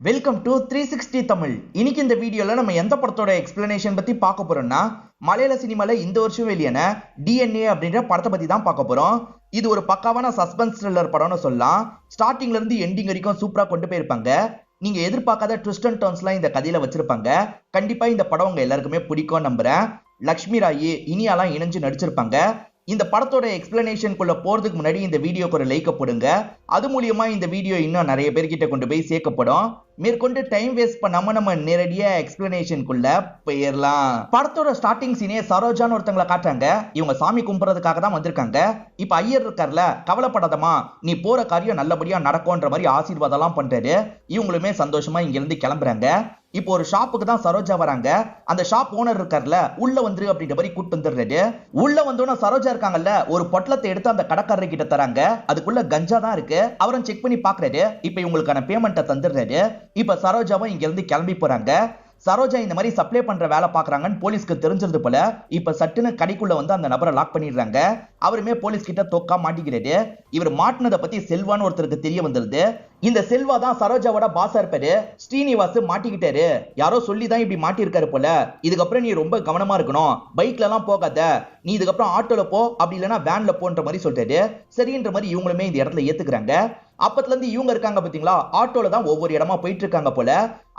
Welcome to 360 Tamil. இன்னைக்கு இந்த வீடியோல நம்ம எந்த படத்தோட எக்ஸ்பிளனேஷன் பத்தி பார்க்க போறோம்னா, மலையாள சினிமால இந்த வருஷம் வெளியான DNA அப்படின்ற படத்தை பத்தி தான் பார்க்க போறோம். இது ஒரு பக்காவான சஸ்பென்ஸ் த்ரில்லர் படம்னு சொல்லலாம். ஸ்டார்டிங்ல இருந்து எண்டிங் வரைக்கும் சூப்பரா கொண்டு போயிருப்பாங்க. நீங்க எதிர்பார்க்காத ட்விஸ்ட் அண்ட் டர்ன்ஸ்லாம் இந்த கதையில வச்சிருப்பாங்க. கண்டிப்பா இந்த படம் உங்க எல்லாருக்குமே பிடிக்கும் நம்புறேன். லக்ஷ்மி ராய் இனியாலாம் இணைஞ்சு நடிச்சிருப்பாங்க. இந்த படத்தோட எக்ஸ்பிளனேஷனுக்குள்ள போறதுக்கு முன்னாடி இந்த வீடியோக்கு ஒரு லைக் போடுங்க. அது மூலியமா இந்த வீடியோ இன்னும் நிறைய பேர்கிட்ட கொண்டு போய் சேர்க்கப்படும். மேற்கொண்டு டைம் வேஸ்ட் பண்ணாம நம்ம நேரடியா எக்ஸ்பிளனேஷனுக்குள்ள போயிடலாம். படத்தோட ஸ்டார்டிங் சீனே சரோஜான்னு ஒருத்தங்களை காட்டுறாங்க. இவங்க சாமி கும்பிடுறதுக்காக தான் வந்திருக்காங்க. இப்ப ஐயர் இருக்கார்ல, கவலைப்படாதமா, நீ போற காரியம் நல்லபடியா நடக்கும்ன்ற மாதிரி ஆசீர்வாதம் எல்லாம் பண்றாரு. இவங்களுமே சந்தோஷமா இங்க இருந்து கிளம்புறாங்க. இப்போ ஒரு ஷாப்புக்கு தான் சரோஜா வராங்க. அந்த ஷாப் ஓனர் இருக்கார்ல, உள்ள வந்துரு அப்படின்ற மாதிரி கூட்டு வந்துடுறாரு. உள்ள வந்தோன்னா சரோஜா இருக்காங்கல்ல, ஒரு பொட்டலத்தை எடுத்து அந்த கடைக்காரர் கிட்ட தராங்க. அதுக்குள்ள கஞ்சா தான் இருக்கு. அவரும் செக் பண்ணி பாக்குறாரு. இப்ப இவங்களுக்கான பேமெண்ட்டை தந்துடுறாரு. இப்ப சரோஜாவும் இங்க இருந்து கிளம்பி போறாங்க. சரோஜா இந்த மாதிரி சப்ளை பண்ற வேலை பாக்குறாங்கன்னு போலீஸ்க்கு தெரிஞ்சிருது போல. இப்ப சட்டுன்னு கடைக்குள்ள வந்து அந்த நபரை லாக் பண்ணிடுறாங்க. அவருமே போலீஸ் கிட்ட தொக்கா மாட்டிக்கிறாரு. இவர் மாட்டினதை பத்தி செல்வான்னு ஒருத்தருக்கு தெரிய வந்துருது. இந்த செல்வா தான் சரோஜாவோட பாஸா இருப்பாரு. ஸ்ரீனிவாஸ் மாட்டிக்கிட்டாரு. யாரோ சொல்லிதான் இப்படி மாட்டிருக்காரு போல. இதுக்கப்புறம் நீ ரொம்ப கவனமா இருக்கணும். பைக்ல எல்லாம் போகாத, நீ இதுக்கப்புறம் ஆட்டோல போ, அப்படி இல்லைன்னா வேன்ல போன்ற மாதிரி சொல்றாரு. சரின்ற மாதிரி இவங்களுமே இந்த இடத்துல ஏத்துக்கிறாங்க. அப்பத்துல இருந்து இவங்க இருக்காங்க பாத்தீங்களா, ஆட்டோல தான் ஒவ்வொரு இடமா போயிட்டு இருக்காங்க போல.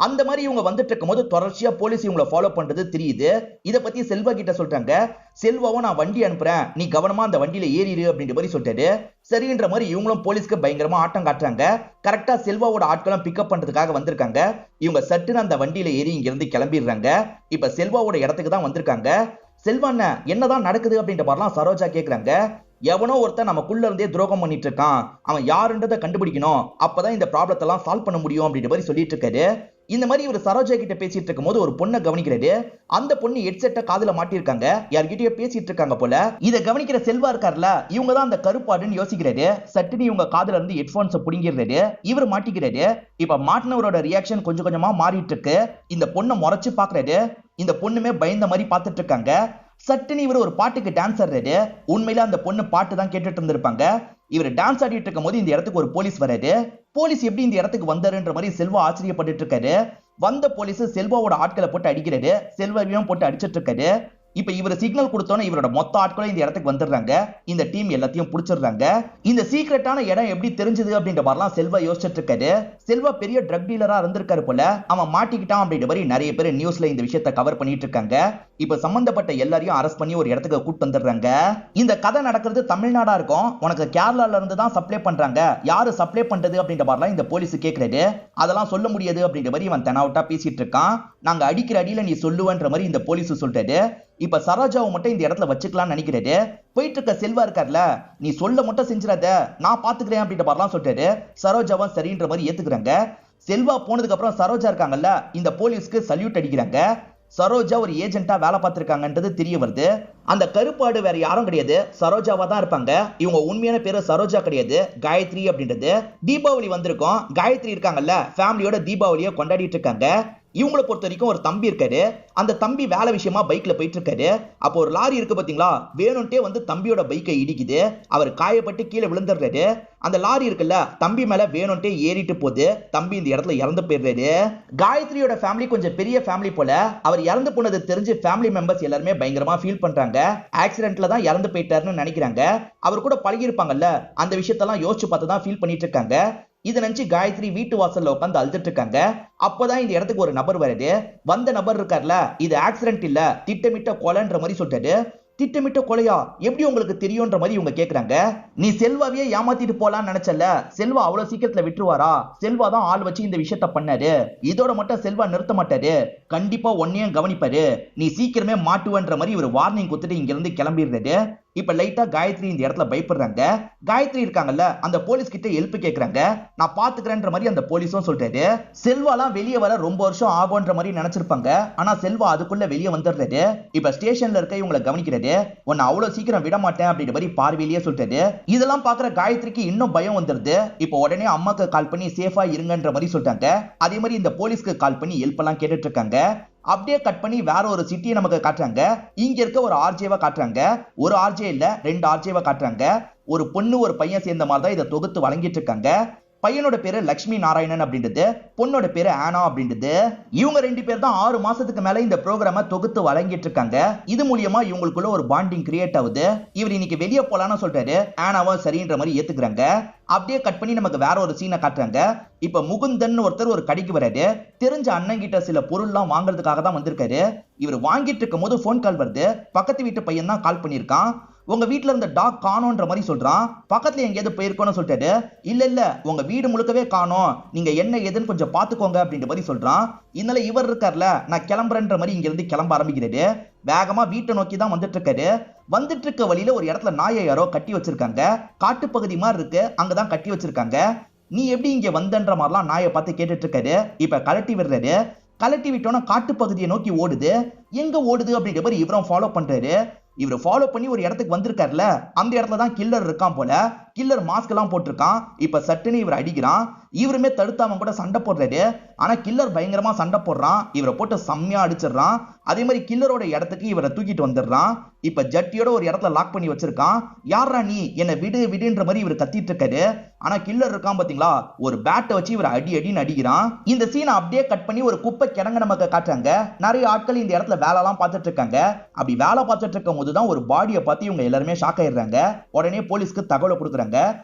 அந்த மாதிரி இவங்க வந்துட்டு இருக்கும் போது தொடர்ச்சியா போலீஸ் இவங்களை ஃபாலோ பண்றது தெரியுது. இத பத்தி செல்வா கிட்ட சொல்றாங்க. செல்வாவும் நான் வண்டி அனுப்புறேன், நீ கவனமா அந்த வண்டியில ஏறிடு அப்படின்ற மாதிரி சொல்றாரு. சரின்ற மாதிரி இவங்களும் போலீஸ்க்கு பயங்கரமா ஆட்டம் காட்டுறாங்க. கரெக்டா செல்வாவோட ஆட்களும் பிக்கப் பண்றதுக்காக வந்திருக்காங்க. இவங்க சட்டுன்னு அந்த வண்டியில ஏறி இங்க இருந்து கிளம்பிடுறாங்க. இப்ப செல்வாவோட இடத்துக்கு தான் வந்திருக்காங்க. செல்வாண்ண என்னதான் நடக்குது அப்படின்ற மாதிரிலாம் சரோஜா கேக்குறாங்க. எவனோ ஒருத்தன் நமக்குள்ள இருந்தே துரோகம் பண்ணிட்டு இருக்கான், அவன் யாருன்றதை கண்டுபிடிக்கணும், அப்பதான் இந்த ப்ராப்ளத்தை எல்லாம் சால்வ் பண்ண முடியும் அப்படின்ற மாதிரி சொல்லிட்டு இருக்காரு. இந்த மாதிரி ஒரு சரோஜா கிட்ட பேசிட்டு இருக்கும் போது ஒரு பொண்ணை கவனிக்கிறாரு. அந்த பொண்ணு ஹெட்செட்டை காதுல மாட்டிருக்காங்க. யார்கிட்டயோ பேசிட்டு இருக்காங்க போல. இதை கவனிக்கிற செல்வா இருக்கார்ல, இவங்க தான் அந்த கருப்பாடுன்னு யோசிக்கிறாரு. சட்டுன்னு இவங்க காதுல இருந்து ஹெட்போன்ஸை புடிங்கிறாரு. இவர் மாட்டிக்கிறாரு. இப்ப மாட்டினவரோட ரியாக்ஷன் கொஞ்சம் கொஞ்சமா மாறிட்டு இருக்கு. இந்த பொண்ணை முறைச்சு பாக்குறாரு. இந்த பொண்ணுமே பயந்த மாதிரி பார்த்துட்டு இருக்காங்க. சட்டுன்னு இவர் ஒரு பாட்டுக்கு டான்ஸ் ஆடுறாரு. உண்மையில அந்த பொண்ணு பாட்டு தான் கேட்டுட்டு இருந்திருப்பாங்க. இவர் டான்ஸ் ஆடிட்டு இருக்கும் போது இந்த இடத்துக்கு ஒரு போலீஸ் வராரு. போலீஸ் எப்படி இந்த இடத்துக்கு வந்தாருன்ற மாதிரி செல்வா ஆச்சரியப்பட்டு இருக்காரு. வந்த போலீஸ் செல்வாவோட ஆட்களை போட்டு அடிக்கிறாரு. செல்வாவையும் போட்டு அடிச்சிட்டு இருக்காரு. இப்ப இவர் சிக்னல் கொடுத்தோன்னே இவரோட மொத்த ஆட்களும் இந்த இடத்துக்கு வந்துடுறாங்க. இந்த டீம் எல்லாத்தையும் புடிச்சிடுறாங்க. இந்த சீக்ரெட்டான இடம் எப்படி தெரிஞ்சது அப்படின்ற மாதிரிலாம் செல்வா யோசிச்சுட்டு இருக்காரு. செல்வா பெரிய ட்ரக் டீலரா இருந்திருக்காரு போல. அவன் மாட்டிக்கிட்டான் அப்படின்ற மாதிரி நிறைய பேர் நியூஸ்ல இந்த விஷயத்தை கவர் பண்ணிட்டு இருக்காங்க. இப்ப சம்பந்தப்பட்ட எல்லாரையும் அரெஸ்ட் பண்ணி ஒரு இடத்துக்கு கூட்டு வந்துடுறாங்க. இந்த கதை நடக்கிறது தமிழ்நாடா இருக்கும். உனக்கு கேரளால இருந்து தான் சப்ளை பண்றாங்க, யாரு சப்ளை பண்றது அப்படின்ற மாதிரிலாம் இந்த போலீஸ் கேட்கிறாரு. அதெல்லாம் சொல்ல முடியாது அப்படின்ற மாதிரி இவன் தெனாவட்டா பேசிட்டு இருக்கான். நாங்க அடிக்கிற அடியில நீ சொல்லுவன்ற மாதிரி இந்த போலீஸ் சொல்றாரு. இப்ப சரோஜாவை மட்டும் இந்த இடத்துல வச்சுக்கலாம்னு நினைக்கிறாரு. போயிட்டு இருக்க செல்வா இருக்கார்ல, நீ சொல்ல மட்டும் செஞ்சிடாத, நான் பாத்துக்கிறேன் அப்படின்ற மாதிரிலாம் சொல்றாரு. சரோஜாவும் சரின்ற மாதிரி ஏத்துக்கிறாங்க. செல்வா போனதுக்கு அப்புறம் சரோஜா இருக்காங்கல்ல, இந்த போலீஸ்க்கு சல்யூட் அடிக்கிறாங்க. சரோஜா ஒரு ஏஜென்ட்டா வேலை பார்த்திருக்காங்கன்றது தெரிய வருது. அந்த கருப்பாடு வேற யாரும் கிடையாது, சரோஜாவா தான் இருப்பாங்க. இவங்க உண்மையான பேரு சரோஜா கிடையாது, காயத்ரி அப்படின்றது. தீபாவளி வந்திருக்கும். காயத்ரி இருக்காங்கல்ல, ஃபேமிலியோட தீபாவளியை கொண்டாடிட்டு இருக்காங்க. இவங்களை பொறுத்த வரைக்கும் ஒரு தம்பி இருக்காரு. அந்த தம்பி வேலை விஷயமா பைக்ல போயிட்டு இருக்காரு. அப்போ ஒரு லாரி இருக்கு பாத்தீங்களா, வேணும்ட்டே வந்து தம்பியோட பைக்கை இடிக்குது. அவர் காயப்பட்டு கீழே விழுந்துடுறாரு. அந்த லாரி இருக்குல்ல, தம்பி மேல வேணும்ட்டே ஏறிட்டு போகுது. தம்பி இந்த இடத்துல இறந்து போயிடுறாரு. காயத்ரியோட ஃபேமிலி கொஞ்சம் பெரிய ஃபேமிலி போல. அவர் இறந்து போனது தெரிஞ்சு ஃபேமிலி மெம்பர்ஸ் எல்லாருமே பயங்கரமா ஃபீல் பண்றாங்க. ஆக்சிடென்ட்ல தான் இறந்து போயிட்டாருன்னு நினைக்கிறாங்க. அவர் கூட பழகி இருப்பாங்கல்ல, அந்த விஷயத்தெல்லாம் யோசிச்சு பார்த்து தான் ஃபீல் பண்ணிட்டு இருக்காங்க. இதை நினைச்சு காயத்ரி வீட்டு வாசல்ல உட்காந்து அழுதுட்டு இருக்காங்க. அப்பதான் இந்த இடத்துக்கு ஒரு நபர் வருது. வந்த நபர் இருக்கார்ல, இது ஆக்சிடென்ட் இல்ல, திட்டமிட்ட கொலைன்ற மாதிரி சொல்றாரு. திட்டமிட்ட கொலையா, எப்படி உங்களுக்கு தெரியும்ன்ற மாதிரி இவங்க கேக்குறாங்க. நீ செல்வாவையே ஏமாத்திட்டு போலான்னு நினைச்சல, செல்வா அவ்வளவு சீக்கிரத்துல விட்டுருவாரா? செல்வா தான் ஆள் வச்சு இந்த விஷயத்த பண்ணாரு. இதோட மட்டும் செல்வா நிறுத்த மாட்டாரு, கண்டிப்பா ஒன்னையும் கவனிப்பாரு, நீ சீக்கிரமே மாட்டுவன்ற மாதிரி ஒரு வார்னிங் கொடுத்துட்டு இங்க இருந்து கிளம்பிடுறாரு. இப்ப லைட்டா காயத்ரி இந்த இடத்துல பயப்படுறாங்க. காயத்ரி இருக்காங்கல்ல, அந்த போலீஸ் கிட்ட ஹெல்ப் கேக்குறாங்க. நான் பாத்துக்கிறேன்ற மாதிரி அந்த போலீஸும் சொல்றாரு. செல்வாலாம் வெளியே வர ரொம்ப வருஷம் ஆகும்ன்ற மாதிரி நினைச்சிருப்பாங்க. ஆனா செல்வா அதுக்குள்ள வெளியே வந்துடுறாரு. இப்ப ஸ்டேஷன்ல இருக்க இவங்களை கவனிக்கிறாரு. உன்னை அவ்வளவு சீக்கிரம் விட மாட்டேன் அப்படின்ற மாதிரி பார்வையிலேயே சொல்றாரு. இதெல்லாம் பாக்குற காயத்ரிக்கு இன்னும் பயம் வந்துருது. இப்ப உடனே அம்மாக்கு கால் பண்ணி சேஃபா இருங்கன்ற மாதிரி சொல்றாங்க. அதே மாதிரி இந்த போலீஸ்க்கு கால் பண்ணி ஹெல்ப் எல்லாம் கேட்டுட்டு இருக்காங்க. அப்படியே கட் பண்ணி வேற ஒரு சிட்டியை நமக்கு காட்டுறாங்க. இங்க இருக்க ஒரு ஆர்ஜேவா காட்டுறாங்க. ஒரு ஆர்ஜே இல்ல, 2 ஆர்ஜேவா காட்டுறாங்க. ஒரு பொண்ணு ஒரு பையன் சேர்ந்த மாதிரி தான் இதை தொகுத்து வழங்கிட்டு இருக்காங்க. பையனோட பேரு லட்சுமி நாராயணன் அப்படின்றது, பொண்ணோட பேரு ஆனா அப்படின்றது. இவங்க 2 பேர் தான் 6 மாசத்துக்கு மேல இந்த ப்ரோக்ராம தொகுத்து வழங்கிட்டு இருக்காங்க. இது மூலியமா இவங்களுக்குள்ள ஒரு பாண்டிங் கிரியேட் ஆகுது. இவர் இன்னைக்கு வெளியே போலான்னு சொல்றாரு, ஆனாவா சரின்ற மாதிரி ஏத்துக்கிறாங்க. அப்படியே கட் பண்ணி நமக்கு வேற ஒரு சீனை காட்டுறாங்க. இப்ப முகுந்தன் ஒருத்தர் ஒரு கடைக்கு வராரு. தெரிஞ்ச அண்ணன் கிட்ட சில பொருள்லாம் வாங்குறதுக்காக தான் வந்திருக்காரு. இவர் வாங்கிட்டு இருக்கும் போது போன் கால் வருது. பக்கத்து வீட்டு பையன் தான் கால் பண்ணிருக்கான். உங்க வீட்டுல இருந்த டாக் காணோன்ற மாதிரி சொல்றான். பக்கத்துல எங்கேயாவது போயிருக்கோன்னு சொல்லிட்டாரு. இல்ல உங்க வீடு முழுக்கவே காணோம், நீங்க என்ன ஏதுன்னு கொஞ்சம் பாத்துக்கோங்க அப்படின்ற மாதிரி சொல்றான். இதனால இவர் இருக்கார்ல, நான் கிளம்புறேன்ற மாதிரி இங்க இருந்து கிளம்ப ஆரம்பிக்கிறாரு. வேகமா வீட்டை நோக்கி தான் வந்துட்டு இருக்காரு. வந்துட்டு இருக்க வழியில ஒரு இடத்துல நாயை யாரோ கட்டி வச்சிருக்காங்க. காட்டுப்பகுதி மாதிரி இருக்கு, அங்கதான் கட்டி வச்சிருக்காங்க. நீ எப்படி இங்க வந்தன்ற மாதிரிலாம் நாயை பார்த்து கேட்டுட்டு இருக்காரு. இப்ப கலட்டி விடுறாரு. கலட்டி விட்டோன்னா காட்டுப்பகுதியை நோக்கி ஓடுது. எங்க ஓடுது அப்படின்ற மாதிரி இவரும் ஃபாலோ பண்றாரு. இவர் ஃபாலோ பண்ணி ஒரு இடத்துக்கு வந்திருக்காருல, அந்த இடத்துல தான் கில்லர் இருக்கான் போல. கில்லர் மாஸ்க் எல்லாம் போட்டிருக்கான். இப்ப சட்டுன்னு இவர் அடிக்கிறான். இவருமே தடுத்தாம கூட சண்டை போடுறாரு. ஆனா கில்லர் பயங்கரமா சண்டை போடுறான். இவரை போட்டு செம்மையா அடிச்சிடறான். அதே மாதிரி கில்லரோட இடத்துக்கு இவரை தூக்கிட்டு வந்துடுறான். இப்ப ஜட்டியோட ஒரு இடத்துல லாக் பண்ணி வச்சிருக்கான். யாரா நீ, என்ன விடு விடுன்ற மாதிரி இவர் கத்திட்டு இருக்காரு. ஆனா கில்லர் இருக்கான் பாத்தீங்களா, ஒரு பேட்டை வச்சு இவர் அடி அடின்னு அடிக்கிறான். இந்த சீனை அப்படியே கட் பண்ணி ஒரு குப்பை கிடங்க நமக்கு காட்டுறாங்க. நிறைய ஆட்கள் இந்த இடத்துல வேலை எல்லாம் பார்த்துட்டு இருக்காங்க. அப்படி வேலை பார்த்துட்டு இருக்கும் போதுதான் ஒரு பாடியை பார்த்து இவங்க எல்லாருமே ஷாக் ஆயிடுறாங்க. உடனே போலீஸ்க்கு தகவலை கொடுக்குறாங்க.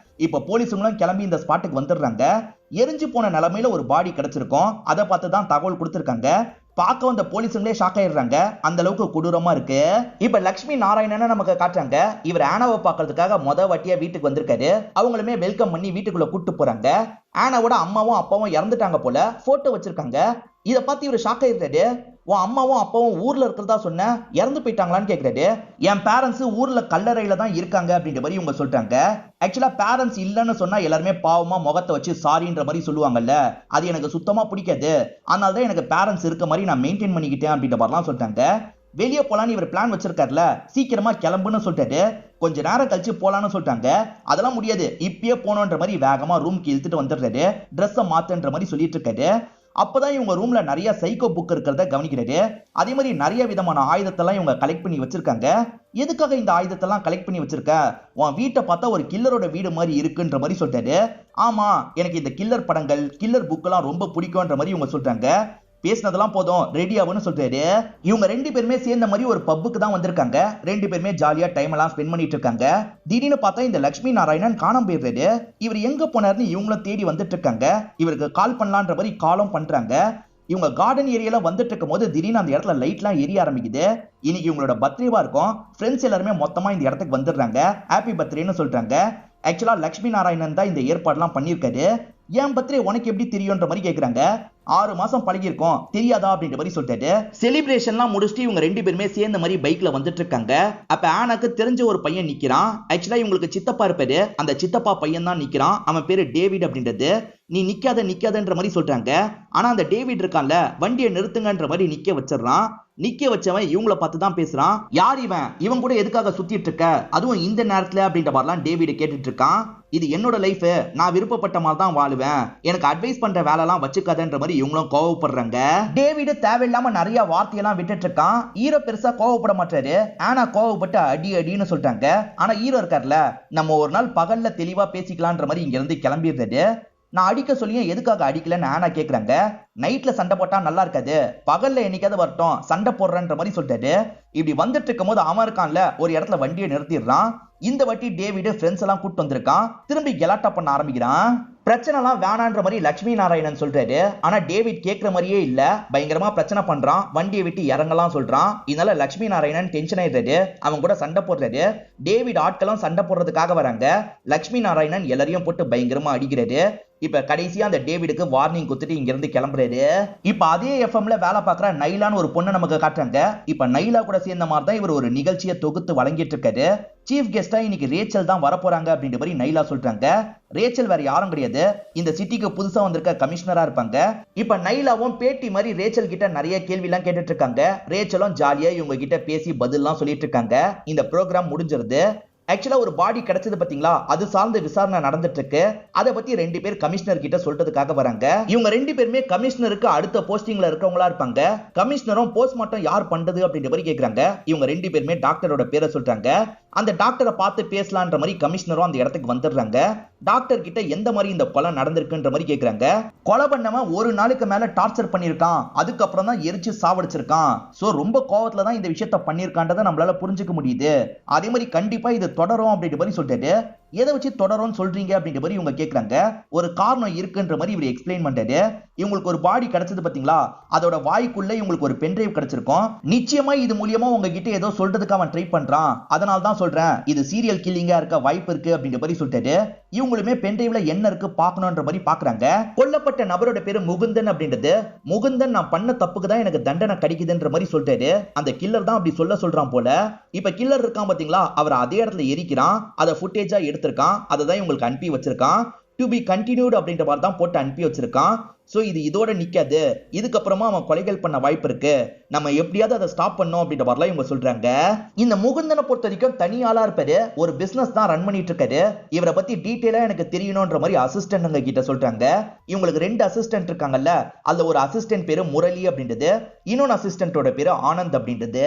இப்ப போலீஸுங்களும் கிளம்பி இந்த ஸ்பாட்டுக்கு வந்துடுறாங்க. எரிஞ்சு போன நிலைமையில ஒரு பாடி கிடைச்சிருக்கும். அதை பார்த்து தான் தகவல் கொடுத்திருக்காங்க. பார்க்க வந்த போலீஸுங்களே ஷாக் ஆயிடுறாங்க. அந்த அளவுக்கு கொடூரமா இருக்கு. இப்ப லட்சுமி நாராயணன் நமக்கு காட்டுறாங்க. இவர் ஆனாவை பார்க்கறதுக்காக வாட்டியா வீட்டுக்கு வந்திருக்காரு. அவங்களுமே வெல்கம் பண்ணி வீட்டுக்குள்ள கூட்டு போறாங்க. ஆனாவோட அம்மாவும் அப்பாவும் இறந்துட்டாங்க போல, போட்டோ வச்சிருக்காங்க. இதை பார்த்து இவர் ஷாக் ஆயிடுறாரு. உன் அம்மாவும் அப்பாவும் ஊர்ல இருக்கிறதா சொன்ன, இறந்து போயிட்டாங்களான்னு கேட்கிறாரு. என் பேரண்ட்ஸ் ஊர்ல கல்லறையில தான் இருக்காங்க அப்படின்ற மாதிரி இவங்க சொல்றாங்க. ஆக்சுவலா பேரண்ட்ஸ் இல்லைன்னு சொன்னா எல்லாருமே பாவமா முகத்தை வச்சு சாரின்ற மாதிரி சொல்லுவாங்கல்ல, அது எனக்கு சுத்தமா பிடிக்காது. அதனால தான் எனக்கு பேரண்ட்ஸ் இருக்க மாதிரி நான் மெயின்டைன் பண்ணிக்கிட்டேன் அப்படின்ற மாதிரிலாம் சொல்றாங்க. வெளியே போலான்னு இவர் பிளான் வச்சிருக்காருல, சீக்கிரமா கிளம்புன்னு சொல்லிட்டாரு. கொஞ்ச நேரம் கழிச்சு போலான்னு சொல்லிட்டாங்க. அதெல்லாம் முடியாது, இப்பயே போனோன்ற மாதிரி வேகமா ரூம்க்கு இழுத்துட்டு வந்துடுறாரு. ட்ரெஸ்ஸை மாத்துன்ற மாதிரி சொல்லிட்டு இருக்காரு. அப்பதான் இவங்க ரூம்ல நிறைய சைக்கோ புக் இருக்கிறத கவனிக்கிறாரு. அதே மாதிரி நிறைய விதமான ஆயுதத்தெல்லாம் இவங்க கலெக்ட் பண்ணி வச்சிருக்காங்க. எதுக்காக இந்த ஆயுதத்தெல்லாம் கலெக்ட் பண்ணி வச்சிருக்க, உன் வீட்டை பார்த்தா ஒரு கில்லரோட வீடு மாதிரி இருக்குன்ற மாதிரி சொல்லிட்டாரு. ஆமா, எனக்கு இந்த கில்லர் படங்கள் கில்லர் புக் எல்லாம் ரொம்ப பிடிக்கும்ன்ற மாதிரி இவங்க சொல்றாங்க. பேசினதெல்லாம் போதும், ரெடி ஆகுன்னு சொல்றாரு. இவங்க 2 பேருமே சேர்ந்த மாதிரி ஒரு பப்புக்கு தான் வந்திருக்காங்க. 2 பேருமே ஜாலியா டைம் எல்லாம் ஸ்பெண்ட் பண்ணிட்டு இருக்காங்க. திடீர்னு பார்த்தா இந்த லட்சுமி நாராயணன் காணாம போயிடுறாரு. இவர் எங்க போனாருன்னு இவங்களும் தேடி வந்துட்டு இருக்காங்க. இவருக்கு கால் பண்ணலான்ற மாதிரி காலும் பண்றாங்க. இவங்க கார்டன் ஏரியால வந்துட்டு இருக்கும் போது திடீர்னு அந்த இடத்துல லைட்லாம் எரிய ஆரம்பிக்குது. இன்னைக்கு இவங்களோட பர்த்டேவா இருக்கும். ஃப்ரெண்ட்ஸ் எல்லாருமே மொத்தமா இந்த இடத்துக்கு வந்துடுறாங்க. ஹாப்பி பர்த்டேன்னு சொல்றாங்க. ஆக்சுவலா லட்சுமி நாராயணன் தான் இந்த ஏற்பாடுலாம் பண்ணியிருக்காரு. ஏன் பர்த்டே உனக்கு எப்படி தெரியும்ன்ற மாதிரி கேட்கறாங்க. 6 மாசம் பழகிருக்கோம், தெரியாதா அப்படின்ற மாதிரி சொல்லிட்டாரு. செலிப்ரேஷன்லாம் முடிச்சுட்டு இவங்க 2 பேருமே சேர்ந்த மாதிரி பைக்ல வந்துட்டு இருக்காங்க. அப்ப ஆனாக்கு தெரிஞ்ச ஒரு பையன் நிக்கிறான். ஆக்சுவலா இவங்களுக்கு சித்தப்பா இருப்பாரு. அந்த சித்தப்பா பையன் தான் நிக்கிறான். அவன் பேரு டேவிட் அப்படின்றது. நீ நிக்காதன்ற மாதிரி சொல்றாங்க. ஆனா அந்த டேவிட் இருக்கான்ல, வண்டியை நிறுத்துங்கன்ற மாதிரி நிக்க வச்சிடறான். நிக்க வச்சவன் இவங்கள பார்த்து தான் பேசுறான். யார் இவன், இவன் கூட எதுக்காக சுத்திட்டு இருக்க, அதுவும் இந்த நேரத்துல அப்படின்ற மாதிரிலாம் டேவிட் கேட்டுட்டு இருக்கான். இது என்னோட லைஃப், நான் விருப்பப்பட்ட மாதிரி தான் வாழுவேன், எனக்கு அட்வைஸ் பண்ற வேலை எல்லாம் வச்சுக்காதன்ற மாதிரி இவங்களும் கோவப்படுறாங்க. டேவிட் தேவையில்லாம நிறைய வார்த்தையெல்லாம் விட்டுட்டு இருக்கான். ஹீரோ பெருசா கோவப்பட மாட்டாரு. ஆனா கோவப்பட்டு அடி அடின்னு சொல்றாங்க. ஆனா ஹீரோ இருக்காருல, நம்ம ஒரு நாள் பகல்ல தெளிவா பேசிக்கலான்ற மாதிரி இங்க இருந்து கிளம்பிடுறாரு. நான் அடிக்க சொல்லியும் எதுக்காக அடிக்கலன்னு ஆனா கேக்குறாங்க. நைட்ல சண்டை போட்டா நல்லா இருக்காது, பகல்ல என்னைக்காவது வரட்டும் சண்டை போடுறன்ற மாதிரி சொல்லிட்டாரு. இப்படி வந்துட்டு இருக்கும் போது அவன் இருக்கான்ல, ஒரு இடத்துல வண்டியை நிறுத்திடுறான். இந்த வாட்டி டேவிட் ஃப்ரெண்ட்ஸ் எல்லாம் கூட்டு வந்திருக்கான். திரும்பி கலாட்டா பண்ண ஆரம்பிக்கிறான். பிரச்சனை எல்லாம் வேணான்ற மாதிரி லட்சுமி நாராயணன் சொல்றாரு. ஆனா டேவிட் கேட்கிற மாதிரியே இல்ல, பயங்கரமா பிரச்சனை பண்றான். வண்டியை விட்டு இறங்கலாம் சொல்றான். இதனால லட்சுமி நாராயணன் டென்ஷன் ஆயிடுறாரு. அவன் கூட சண்டை போடுறாரு. டேவிட் ஆட்களும் சண்டை போடுறதுக்காக வராங்க. லட்சுமி நாராயணன் எல்லாரையும் போட்டு பயங்கரமா அடிக்கிறாரு. இப்ப கடைசியா அந்த டேவிடுக்கு வார்னிங் கொடுத்துட்டு இங்க இருந்து கிளம்புறாரு. இப்ப அதே எஃப்எம்ல வேலை பார்க்குற நைலான்னு ஒரு பொண்ணு நமக்கு காட்டுறாங்க. இப்ப நைலா கூட சேர்ந்த மாதிரி தான் இவர் ஒரு நிகழ்ச்சியை தொகுத்து வழங்கிட்டு இருக்காரு. சீஃப் கெஸ்டா இன்னைக்கு ரேச்சல் தான் வரப்போறாங்க அப்படின்ற மாதிரி நைலா சொல்றாங்க. ரேச்சல் வேற யாரும் கிடையாது, இந்த சிட்டிக்கு புதுசா வந்திருக்க கமிஷனரா இருப்பாங்க. இப்ப நைலாவும் பேட்டி மாதிரி ரேச்சல் கிட்ட நிறைய கேள்வி எல்லாம் கேட்டுட்டு இருக்காங்க. ரேச்சலும் ஜாலியா இவங்க கிட்ட பேசி பதில் எல்லாம் சொல்லிட்டு இருக்காங்க. இந்த ப்ரோக்ராம் முடிஞ்சிருது. ஆக்சுவலா ஒரு பாடி கிடைச்சது பாத்தீங்களா, அது சார்ந்த விசாரணை நடந்துட்டு இருக்கு. அதை பத்தி 2 பேர் கமிஷனர் கிட்ட சொல்றதுக்காக வராங்க. இவங்க 2 பேருமே கமிஷனருக்கு அடுத்த போஸ்டிங்ல இருக்கவங்களா இருப்பாங்க. கமிஷனரும் போஸ்ட்மார்ட்டம் யார் பண்றது அப்படின்ற மாதிரி கேக்குறாங்க. இவங்க 2 பேருமே டாக்டரோட பேரை சொல்றாங்க. அந்த டாக்டரை பார்த்து பேசலான்ற மாதிரி கமிஷனரும் அந்த இடத்துக்கு வந்துடுறாங்க. டாக்டர் கிட்ட எந்த மாதிரி இந்த கொலை நடந்திருக்குன்ற மாதிரி கேக்குறாங்க. கொலை பண்ணவன் ஒரு நாளுக்கு மேல டார்ச்சர் பண்ணிருக்கான், அதுக்கப்புறம் தான் எரிச்சு சாவடிச்சிருக்கான். சோ ரொம்ப கோவத்துல தான் இந்த விஷயத்த பண்ணிருக்கான்றதை நம்மளால புரிஞ்சுக்க முடியுது. அதே மாதிரி கண்டிப்பா இது தொடரும் அப்படின்ற மாதிரி சொல்லிட்டு எதை வச்சு தொடரும்னு சொல்றீங்க அப்படின்ற மாதிரி இவங்க கேக்குறாங்க. ஒரு காரணம் இருக்குன்ற மாதிரி இவர் எக்ஸ்பிளைன் பண்றாரு. இவங்களுக்கு ஒரு பாடி கிடைச்சது பாத்தீங்களா, அதோட வாய்க்குள்ள இவங்களுக்கு ஒரு பென்டிரைவ் கிடைச்சிருக்கும். நிச்சயமா இது மூலியமா உங்ககிட்ட ஏதோ சொல்றதுக்கு அவன் ட்ரை பண்றான், அதனால தான் சொல்றேன் இது சீரியல் கில்லிங்கா இருக்க வாய்ப்பு இருக்கு அப்படின்ற மாதிரி சொல்லிட்டு இவங்களுமே பென்டிரைவ்ல என்ன இருக்கு பார்க்கணும்ன்ற மாதிரி பாக்குறாங்க. கொல்லப்பட்ட நபரோட பேரு முகுந்தன் அப்படின்றது. முகுந்தன் நான் பண்ண தப்புக்கு தான் எனக்கு தண்டனை கிடைக்குதுன்ற மாதிரி சொல்லிட்டாரு. அந்த கில்லர் தான் அப்படி சொல்றான் போல. இப்ப கில்லர் இருக்கான் பாத்தீங்களா, அவர் அதே இடத்துல எரிக்கிறான். அதை ஃபுட்டேஜா எடுத்திருக்கான். அதை தான் இவங்களுக்கு அனுப்பி வச்சிருக்கான். டு பி கண்டினியூட் அப்படின்ற மாதிரி தான் போட்டு அனுப்பி வச்சிருக்கான். சோ இது இதோட நிக்காது, இதுக்கப்புறமா அவன் கொலைகள் பண்ண வாய்ப்பு இருக்கு, நம்ம எப்படியாவது அதை ஸ்டாப் பண்ணோம் அப்படின்ற மாதிரிலாம் இவங்க சொல்றாங்க. இந்த முகுந்தனை பொறுத்த வரைக்கும் தனி ஆளா இருப்பாரு, ஒரு பிசினஸ் தான் ரன் பண்ணிட்டு இருக்காரு. இவரை பத்தி டீடைலா எனக்கு தெரியணும்ன்ற மாதிரி அசிஸ்டன்ட் கிட்ட சொல்றாங்க. இவங்களுக்கு 2 அசிஸ்டன்ட் இருக்காங்கல்ல, அதுல ஒரு அசிஸ்டன்ட் பேரு முரளி அப்படின்றது, இன்னொரு அசிஸ்டன்டோட பேரு ஆனந்த் அப்படின்றது.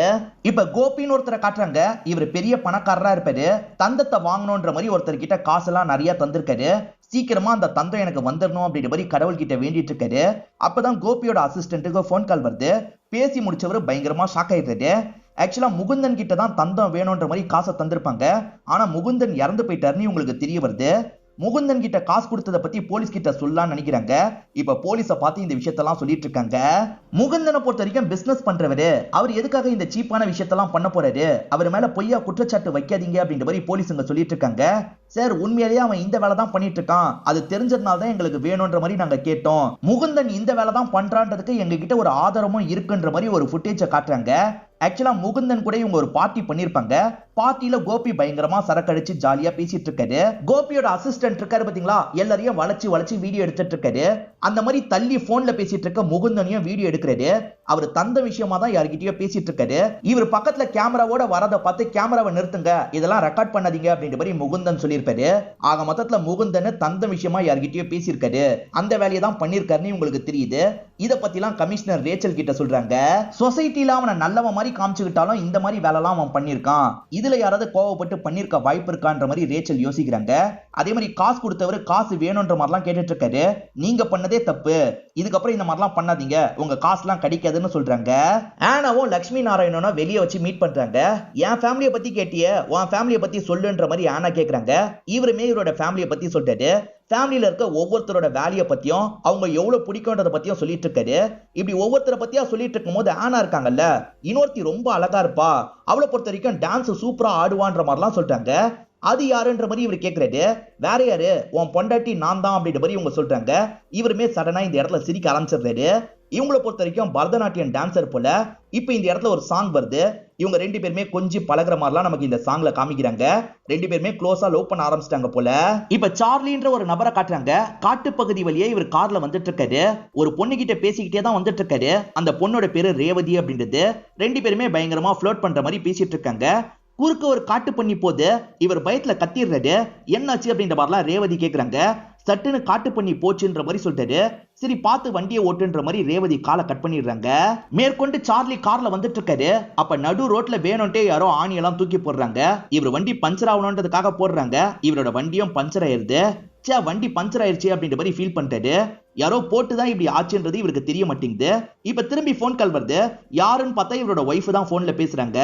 இப்ப கோபின்னு ஒருத்தரை காட்டுறாங்க. இவர் பெரிய பணக்காரரா இருப்பாரு, தந்தத்தை வாங்கணும்ன்ற மாதிரி ஒருத்தர் கிட்ட காசெல்லாம் நிறைய தந்திருக்காரு. சீக்கிரமா அந்த தந்தம் எனக்கு வந்துடணும் அப்படின்ற மாதிரி கடவுள் கிட்ட வேண்டிட்டு இருக்காரு. அப்பதான் கோபியோட அசிஸ்டன்ட்டுக்கு போன் கால் வருது. பேசி முடிச்சவர் பயங்கரமா ஷாக் ஆயிடுறாரு. ஆக்சுவலா முகுந்தன் கிட்ட தான் தந்தம் வேணும்ன்ற மாதிரி காசை தந்திருப்பாங்க. ஆனா முகுந்தன் இறந்து போயிட்டாருன்னு உங்களுக்கு தெரிய வருது. முகுந்தன் கிட்ட காசு கொடுத்ததை பத்தி போலீஸ் கிட்ட சொல்லலாம்னு நினைக்கிறாங்க. இப்ப போலீஸை பார்த்து இந்த விஷயத்தெல்லாம் சொல்லிட்டு இருக்காங்க. முகுந்தனை பொறுத்த வரைக்கும் பிசினஸ் பண்றவரு, அவர் எதுக்காக இந்த சீப்பான விஷயத்தெல்லாம் பண்ண போறாரு, அவர் மேல பொய்யா குற்றச்சாட்டு வைக்காதீங்க அப்படின்ற மாதிரி போலீஸுங்க சொல்லிட்டு இருக்காங்க. சார் உண்மையிலேயே அவன் இந்த வேலை தான் பண்ணிட்டு இருக்கான், அது தெரிஞ்சதுனால தான் எங்களுக்கு வேணும்ன்ற மாதிரி நாங்க கேட்டோம். முகுந்தன் இந்த வேலை தான் பண்றான்றதுக்கு எங்க கிட்ட ஒரு ஆதாரமும் இருக்குன்ற மாதிரி ஒரு ஃபுட்டேஜை காட்டுறாங்க. ஆக்சுவலா முகுந்தன் கூட இவங்க ஒரு பார்ட்டி பண்ணிருப்பாங்க. பார்ட்டில கோபி பயங்கரமா சரக்கடிச்சு ஜாலியா பேசிட்டு இருக்காரு. கோபியோட அசிஸ்டன்ட் இருக்காரு பாத்தீங்களா, எல்லாரையும் வளைச்சு வீடியோ எடுத்துட்டு இருக்காரு. அந்த மாதிரி தள்ளி போன்ல பேசிட்டு இருக்க முகுந்தனையும் வீடியோ எடுக்கிறாரு. அவர் தந்த விஷயமா தான் யார்கிட்டயோ பேசிட்டு இருக்காரு. இவர் பக்கத்துல கேமராவோட வரத பார்த்து கேமராவை நிறுத்துங்க, இதெல்லாம் ரெக்கார்ட் பண்ணாதீங்க அப்படின்ற மாதிரி முகுந்தன் சொல்லியிருப்பாரு. ஆக மொத்தத்துல முகுந்தன் தந்த விஷயமா யார்கிட்டயோ பேசியிருக்காரு, அந்த வேலையை தான் பண்ணிருக்காருன்னு உங்களுக்கு தெரியுது. இத பத்திலாம் கமிஷனர் ரேச்சல் கிட்ட சொல்றாங்க. சொசைட்டில அவனை நல்லவன் மாதிரி காமிச்சுக்கிட்டாலும் இந்த மாதிரி வேலைலாம் அவன் பண்ணிருக்கான், இதுல யாராவது கோவப்பட்டு பண்ணிருக்க வாய்ப்பு இருக்கான்ற மாதிரி ரேச்சல் யோசிக்கிறாங்க. அதே மாதிரி காசு கொடுத்தவர் காசு வேணும்ன்ற மாதிரிலாம் கேட்டுட்டு இருக்காரு. நீங்க பண்ணதே தப்பு, இதுக்கப்புறம் இந்த மாதிரிலாம் பண்ணாதீங்க, உங்க காசுலாம் கிடைக்காதுன்னு சொல்றாங்க. ஆனாவும் லட்சுமி நாராயணனும் வெளியே வச்சு மீட் பண்றாங்க. என் ஃபேமிலியை பத்தி கேட்டியே, உன் ஃபேமிலியை பத்தி சொல்லுன்ற மாதிரி ஆனா கேக்குறாங்க. இவருமே இவரோட ஃபேமிலியை பத்தி சொல்லிட்டாரு. ஃபேமிலியில இருக்க ஒவ்வொருத்தரோட வேலையை பத்தியும் அவங்க எவ்வளவு பிடிக்கும்ன்றத பத்தியும் சொல்லிட்டு இருக்காரு. இப்படி ஒவ்வொருத்தரை பத்தியா சொல்லிட்டு இருக்கும் போது ஆனா இருக்காங்கல்ல, இன்னொருத்தி ரொம்ப அழகா இருப்பா, அவளை பொறுத்த வரைக்கும் டான்ஸ் சூப்பரா ஆடுவான்ற மாதிரிலாம் சொல்றாங்க. அது யாருன்ற மாதிரி இவர் கேட்கிறாரு. வேற யாரு, உன் பொண்டாட்டி நான் தான் அப்படின்ற மாதிரி இவங்க சொல்றாங்க. இவருமே சடனா இந்த இடத்துல சிரிக்க ஆரம்பிச்சிடுறாரு. இவங்களை பொறுத்த வரைக்கும் பரதநாட்டியம் டான்சர் போல. இப்ப இந்த இடத்துல ஒரு சாங் வருது. இவங்க 2 பேருமே கொஞ்சம் பழகுற மாதிரிலாம் நமக்கு இந்த சாங்ல காமிக்கிறாங்க. 2 பேருமே க்ளோஸா லவ் பண்ண ஆரம்பிச்சிட்டாங்க போல. இப்ப சார்லின்ற ஒரு நபரை காட்டுறாங்க. காட்டுப்பகுதி வழியே இவர் கார்ல வந்துட்டு இருக்காரு. ஒரு பொண்ணு கிட்ட பேசிக்கிட்டே தான் வந்துட்டு இருக்காரு. அந்த பொண்ணோட பேரு ரேவதி அப்படின்றது. 2 பேருமே பயங்கரமா ஃப்ளோட் பண்ற மாதிரி பேசிட்டு இருக்காங்க. குறுக்க ஒரு காட்டு பண்ணி போது இவர் பயத்துல கத்திடுறாரு. என்னாச்சு அப்படின்ற மாதிரிலாம் ரேவதி கேக்குறாங்க. சட்டுன்னு காட்டு பண்ணி போச்சுன்ற மாதிரி சொல்லிட்டாரு. சரி பார்த்து வண்டியை ஓட்டுன்ற மாதிரி ரேவதி காலை கட் பண்ணிடுறாங்க. மேற்கொண்டு சார்லி கார்ல வந்துட்டு இருக்காரு. அப்ப நடு ரோட்ல வேணும்ட்டே யாரோ ஆணியெல்லாம் தூக்கி போடுறாங்க. இவர் வண்டி பஞ்சர் ஆகணும்ன்றதுக்காக போடுறாங்க. இவரோட வண்டியும் பஞ்சர் ஆயிருது. வண்டி பஞ்சர் ஆயிருச்சு அப்படின்ற மாதிரி ஃபீல் பண்ணிட்டாரு. யாரோ போட்டுதான் இப்படி ஆச்சுன்றது இவருக்கு தெரிய மாட்டேங்குது. இப்ப திரும்பி போன் கால் வருது. யாருன்னு பார்த்தா இவரோட ஒய்ஃப் தான் போன்ல பேசுறாங்க.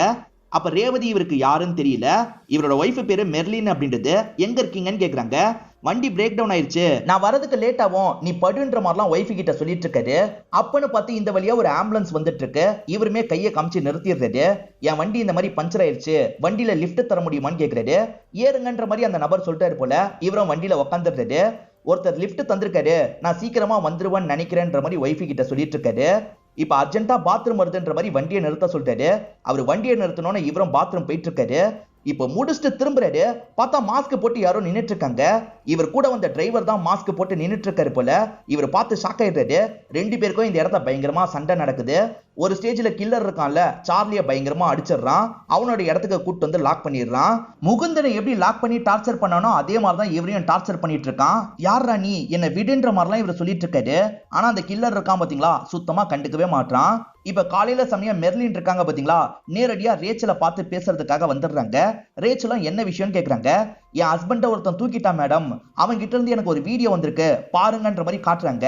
அப்ப ரேவதி இவருக்கு யாருன்னு தெரியல. இவரோட ஒய்ஃப் பேரு மெர்லின் அப்படின்றது. எங்க இருக்கீங்கன்னு கேக்குறாங்க. வண்டி பிரேக் டவுன் ஆயிருச்சு, நான் வரதுக்கு லேட் ஆகும், நீ படுன்ற மாதிரிலாம் ஒய்ஃப் கிட்ட சொல்லிட்டு இருக்காரு. அப்பன்னு பார்த்து இந்த வழியா ஒரு ஆம்புலன்ஸ் வந்துட்டு இருக்கு. இவருமே கையை காமிச்சு நிறுத்திடுறாரு. என் வண்டி இந்த மாதிரி பஞ்சர் ஆயிருச்சு, வண்டியில லிஃப்ட் தர முடியுமான்னு கேக்குறாரு. ஏறுங்கன்ற மாதிரி அந்த நபர் சொல்லிட்டாரு போல. இவரும் வண்டியில உட்காந்துடுறாரு. ஒருத்தர் லிஃப்ட் தந்திருக்காரு, நான் சீக்கிரமா வந்துருவேன்னு நினைக்கிறேன்ற மாதிரி ஒய்ஃப் கிட்ட சொல்லிட்டு இருக்காரு. இப்ப அர்ஜென்ட்டா பாத்ரூம் வருதுன்ற மாதிரி வண்டியை நிறுத்த சொல்லிட்டாரு. அவர் வண்டியை நிறுத்தணும்னு இவரும் பாத்ரூம் போயிட்டு இருக்காரு. இப்ப முடிச்சுட்டு திரும்புறாரு. பார்த்தா மாஸ்க் போட்டு யாரோ நின்னுட்டு இருக்காங்க. இவர் கூட வந்த டிரைவர் தான் மாஸ்க் போட்டு நின்னுட்டு இருக்காரு போல. இவர் பார்த்து ஷாக் ஆயிடுறாரு. 2 பேருக்கும் இந்த இடத்துல பயங்கரமா சண்டை நடக்குது. ஒரு ஸ்டேஜ்ல கில்லர் இருக்கான்ல, சார்லிய பயங்கரமா அடிச்சிடறான். அவனோட இடத்துக்கு கூட்டு வந்து லாக் பண்ணிடுறான். முகுந்தனை எப்படி லாக் பண்ணி டார்ச்சர் பண்ணானோ அதே மாதிரிதான் இவரையும் டார்ச்சர் பண்ணிட்டு இருக்கான். யாரா நீ, என்ன விடுன்ற மாதிரிலாம் இவர் சொல்லிட்டு இருக்காரு. ஆனா அந்த கில்லர் இருக்கான் பாத்தீங்களா, சுத்தமா கண்டுக்கவே மாட்டான். இப்ப காலையில சமயம் மெர்லின் இருக்காங்க பாத்தீங்களா, நேரடியா ரேச்சலை பார்த்து பேசுறதுக்காக வந்துடுறாங்க. ரேச்சலும் என்ன விஷயம்னு கேக்குறாங்க. என் ஹஸ்பண்ட ஒருத்தன் தூக்கிட்டான் மேடம், அவன் கிட்ட இருந்து எனக்கு ஒரு வீடியோ வந்திருக்கு பாருங்கன்ற மாதிரி காட்டுறாங்க.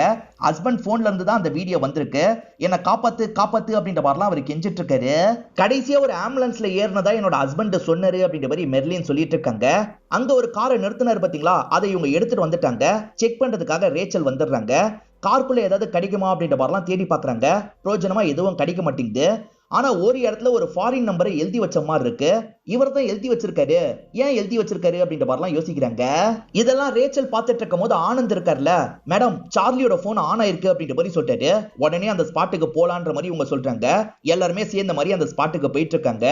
ஹஸ்பண்ட் போன்ல இருந்து தான் அந்த வீடியோ வந்திருக்கு. என்ன காப்பாத்து காப்பாத்து அப்படின்ற மாதிரிலாம் அவர் கெஞ்சிட்டு இருக்காரு. கடைசியா ஒரு ஆம்புலன்ஸ்ல ஏறினதா என்னோட ஹஸ்பண்ட் சொன்னாரு அப்படின்ற மாதிரி மெர்லின் சொல்லிட்டு இருக்காங்க. அங்க ஒரு காரை நிறுத்தினாரு பாத்தீங்களா, அதை இவங்க எடுத்துட்டு வந்துட்டாங்க. செக் பண்றதுக்காக ரேச்சல் வந்துடுறாங்க. கார்க்குள்ள ஏதாவது கிடைக்குமா அப்படின்ற மாதிரிலாம் தேடி பாக்குறாங்க. பிரோஜனமா எதுவும் கிடைக்க மாட்டேங்குது. ஆனா ஒரு இடத்துல ஒரு ஃபாரின் நம்பரை எழுதி வச்ச மாதிரி இருக்கு. இவர் தான் எழுதி வச்சிருக்காரு, ஏன் எழுதி வச்சிருக்காரு அப்படின்ற மாதிரிலாம் யோசிக்கிறாங்க. இதெல்லாம் ரேச்சல் பார்த்துட்டு இருக்கும் போது ஆனந்த் இருக்கார்ல, மேடம் சார்லியோட போன் ஆன் ஆயிருக்கு அப்படின்ற மாதிரி சொல்லிட்டாரு. உடனே அந்த ஸ்பாட்டுக்கு போலான்ற மாதிரி இவங்க சொல்றாங்க. எல்லாருமே சேர்ந்த மாதிரி அந்த ஸ்பாட்டுக்கு போயிட்டு இருக்காங்க.